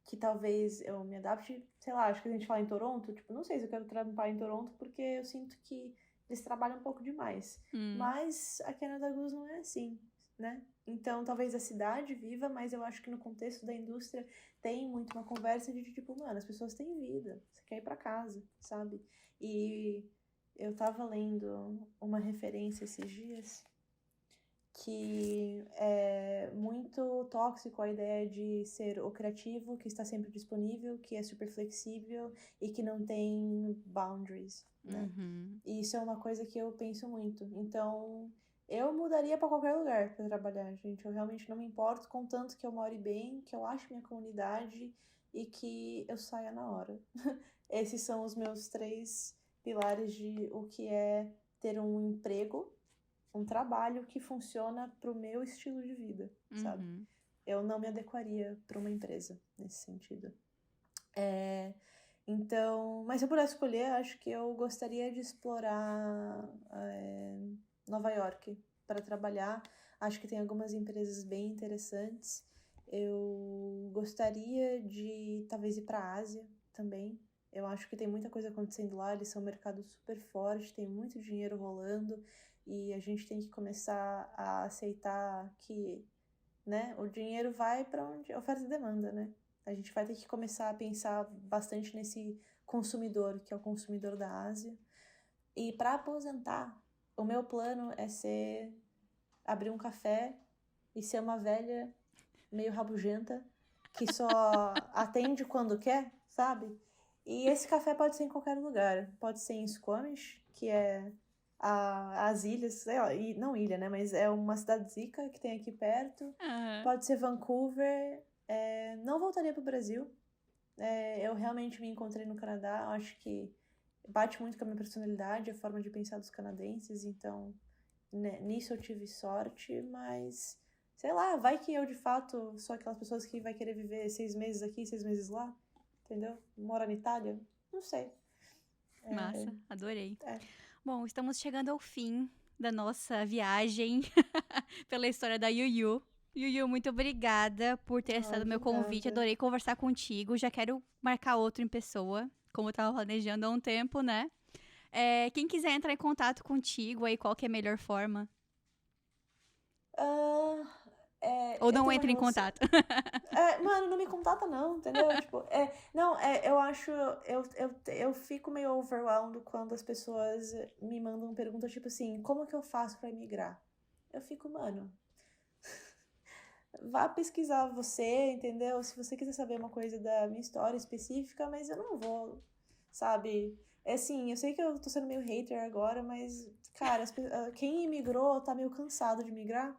que talvez eu me adapte, sei lá, acho que a gente fala em Toronto, tipo, não sei se eu quero trabalhar em Toronto porque eu sinto que eles trabalham um pouco demais. Mas a Canada Goose não é assim, né? Então, talvez a cidade viva, mas eu acho que no contexto da indústria tem muito uma conversa de tipo, mano, as pessoas têm vida, você quer ir pra casa, sabe? E eu tava lendo uma referência esses dias que é muito tóxico a ideia de ser o criativo, que está sempre disponível, que é super flexível e que não tem boundaries, né? E isso é uma coisa que eu penso muito. Então, eu mudaria para qualquer lugar para trabalhar, gente. Eu realmente não me importo, contanto que eu more bem, que eu ache minha comunidade e que eu saia na hora. Esses são os meus 3 pilares de o que é ter um emprego, um trabalho que funciona pro meu estilo de vida, sabe? Eu não me adequaria para uma empresa nesse sentido. Então, mas se eu pudesse escolher, acho que eu gostaria de explorar Nova York para trabalhar. Acho que tem algumas empresas bem interessantes. Eu gostaria de talvez ir para a Ásia também. Eu acho que tem muita coisa acontecendo lá, eles são um mercado super forte, tem muito dinheiro rolando E a gente tem que começar a aceitar que, né, o dinheiro vai para onde oferta e demanda, né? A gente vai ter que começar a pensar bastante nesse consumidor, que é o consumidor da Ásia. E para aposentar, o meu plano é abrir um café e ser uma velha meio rabugenta que só atende quando quer, sabe? E esse café pode ser em qualquer lugar. Pode ser em Squamish, que é as ilhas, sei lá, não ilha, né? Mas é uma cidade zica que tem aqui perto. Aham. Pode ser Vancouver. Não voltaria pro Brasil. Eu realmente me encontrei no Canadá. Acho que bate muito com a minha personalidade, a forma de pensar dos canadenses. Então, né, nisso eu tive sorte, mas sei lá, vai que eu de fato sou aquelas pessoas que vai querer viver 6 meses aqui, 6 meses lá, entendeu? Morar na Itália, não sei. Massa, adorei. É. Bom, estamos chegando ao fim da nossa viagem pela história da Yuyu. Yuyu, muito obrigada por ter aceitado o meu convite. Obrigada. Adorei conversar contigo. Já quero marcar outro em pessoa, como eu tava planejando há um tempo, né? Quem quiser entrar em contato contigo aí, qual que é a melhor forma? Ou não entre em contato. Mano, não me contata não, entendeu? Tipo, eu acho, eu fico meio overwhelmed quando as pessoas me mandam perguntas tipo assim, como que eu faço pra emigrar? Eu fico, mano, vá pesquisar você, entendeu? Se você quiser saber uma coisa da minha história específica, mas eu não vou, sabe? Assim, eu sei que eu tô sendo meio hater agora, mas, cara, quem imigrou tá meio cansado de migrar.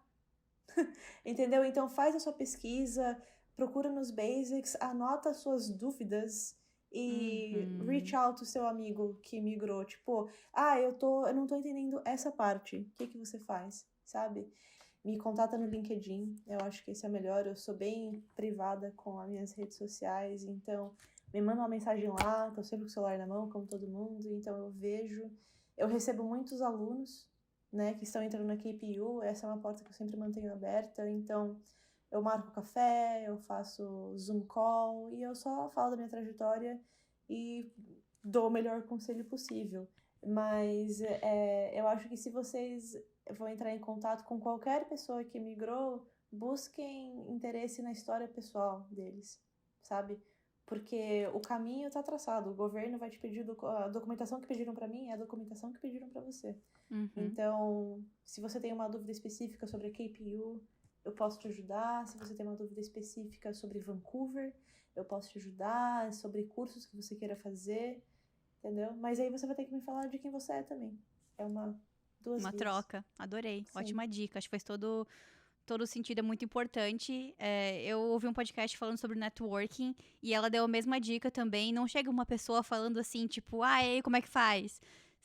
Entendeu? Então faz a sua pesquisa, procura nos basics, anota as suas dúvidas e reach out ao seu amigo que migrou. Tipo, eu não tô entendendo essa parte. O que você faz? Sabe? Me contata no LinkedIn. Eu acho que esse é o melhor. Eu sou bem privada com as minhas redes sociais, então me manda uma mensagem lá. Tô sempre com o celular na mão, como todo mundo. Então eu vejo. Eu recebo muitos alunos, né, que estão entrando na KPU, essa é uma porta que eu sempre mantenho aberta, então eu marco café, eu faço Zoom call e eu só falo da minha trajetória e dou o melhor conselho possível. Mas eu acho que se vocês vão entrar em contato com qualquer pessoa que migrou, busquem interesse na história pessoal deles, sabe? Porque o caminho tá traçado, o governo vai te pedir a documentação que pediram para mim é a documentação que pediram para você. Então, se você tem uma dúvida específica sobre a KPU, eu posso te ajudar. Se você tem uma dúvida específica sobre Vancouver, eu posso te ajudar. Sobre cursos que você queira fazer, entendeu? Mas aí você vai ter que me falar de quem você é também. É duas Uma vias. troca. Adorei. Sim. Ótima dica. Acho que faz todo sentido, é muito importante. Eu ouvi um podcast falando sobre networking e ela deu a mesma dica também. Não chega uma pessoa falando assim, tipo, ei, como é que faz?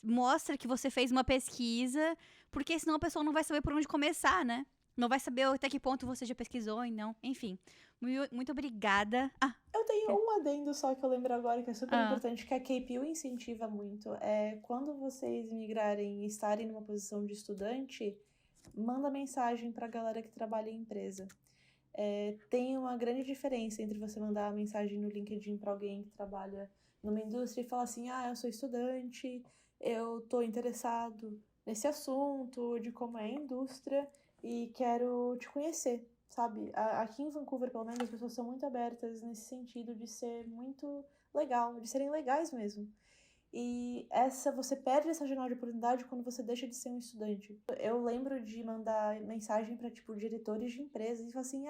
Mostra que você fez uma pesquisa, porque senão a pessoa não vai saber por onde começar, né? Não vai saber até que ponto você já pesquisou, não. Enfim, muito obrigada. Eu tenho um adendo só que eu lembro agora que é super importante, que a KPU incentiva muito. Quando vocês migrarem e estarem numa posição de estudante, manda mensagem pra galera que trabalha em empresa. Tem uma grande diferença entre você mandar uma mensagem no LinkedIn pra alguém que trabalha numa indústria e falar assim, eu sou estudante, eu tô interessado nesse assunto, de como é a indústria e quero te conhecer, sabe? Aqui em Vancouver, pelo menos, as pessoas são muito abertas nesse sentido de ser muito legal, de serem legais mesmo. E você perde essa janela de oportunidade quando você deixa de ser um estudante. Eu lembro de mandar mensagem para tipo diretores de empresas e falar assim: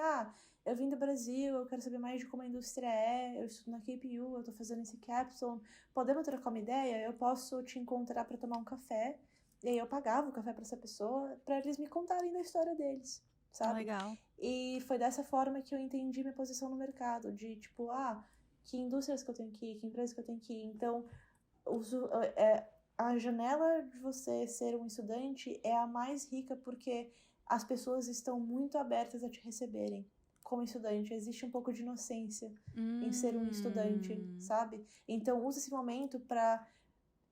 eu vim do Brasil, eu quero saber mais de como a indústria eu estudo na KPU, eu tô fazendo esse capstone, podemos trocar uma ideia? Eu posso te encontrar para tomar um café? E aí eu pagava o café para essa pessoa, para eles me contarem da história deles, sabe? Legal. E foi dessa forma que eu entendi minha posição no mercado, de tipo, que indústrias que eu tenho que ir, que empresas que eu tenho que ir. Então, a janela de você ser um estudante é a mais rica porque as pessoas estão muito abertas a te receberem como estudante. Existe um pouco de inocência em ser um estudante, sabe? Então usa esse momento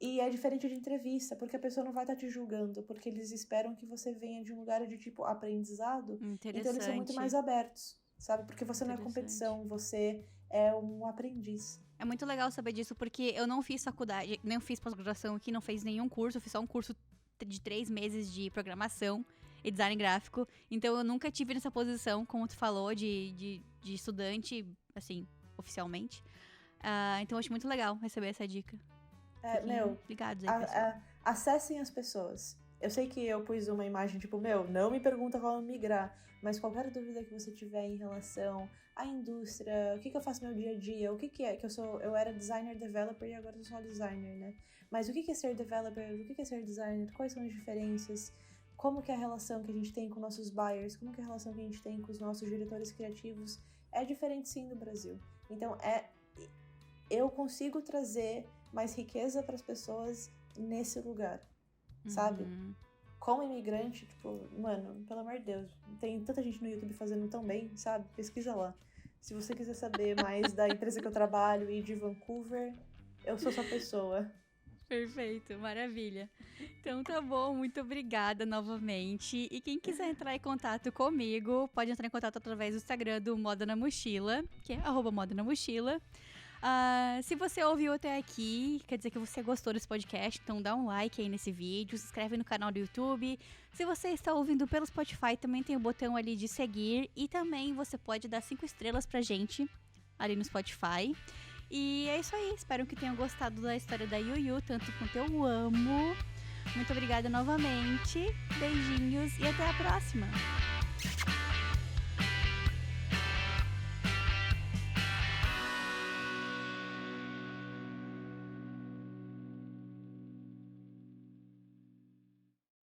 e é diferente de entrevista, porque a pessoa não vai estar te julgando, porque eles esperam que você venha de um lugar de tipo aprendizado. Então eles são muito mais abertos, sabe? Porque você não é competição, você é um aprendiz. É muito legal saber disso, porque eu não fiz faculdade, nem fiz pós-graduação aqui, não fiz nenhum curso, eu fiz só um curso de 3 meses de programação e design gráfico. Então, eu nunca tive nessa posição, como tu falou, de estudante, assim, oficialmente. Então, eu acho muito legal receber essa dica. Ligados aí, pessoal. Acessem as pessoas. Eu sei que eu pus uma imagem tipo, não me pergunta como migrar, mas qualquer dúvida que você tiver em relação à indústria, o que eu faço no meu dia a dia, o que é que eu era designer developer e agora eu sou só designer, né? Mas o que é ser developer, o que é ser designer, quais são as diferenças, como que é a relação que a gente tem com nossos buyers, como que é a relação que a gente tem com os nossos diretores criativos, é diferente sim do Brasil. Então, eu consigo trazer mais riqueza para as pessoas nesse lugar, sabe? Como imigrante, tipo, mano, pelo amor de Deus, tem tanta gente no YouTube fazendo tão bem, sabe? Pesquisa lá. Se você quiser saber mais da empresa que eu trabalho e de Vancouver, eu sou essa pessoa. Perfeito, maravilha. Então tá bom, muito obrigada novamente. E quem quiser entrar em contato comigo, pode entrar em contato através do Instagram do Moda na Mochila, que é @Moda na Mochila. Se você ouviu até aqui, quer dizer que você gostou desse podcast, então dá um like aí nesse vídeo, se inscreve no canal do YouTube. Se você está ouvindo pelo Spotify, também tem o botão ali de seguir e também você pode dar 5 estrelas pra gente ali no Spotify. E é isso aí, espero que tenham gostado da história da Yuyu, tanto quanto eu amo. Muito obrigada novamente, beijinhos e até a próxima!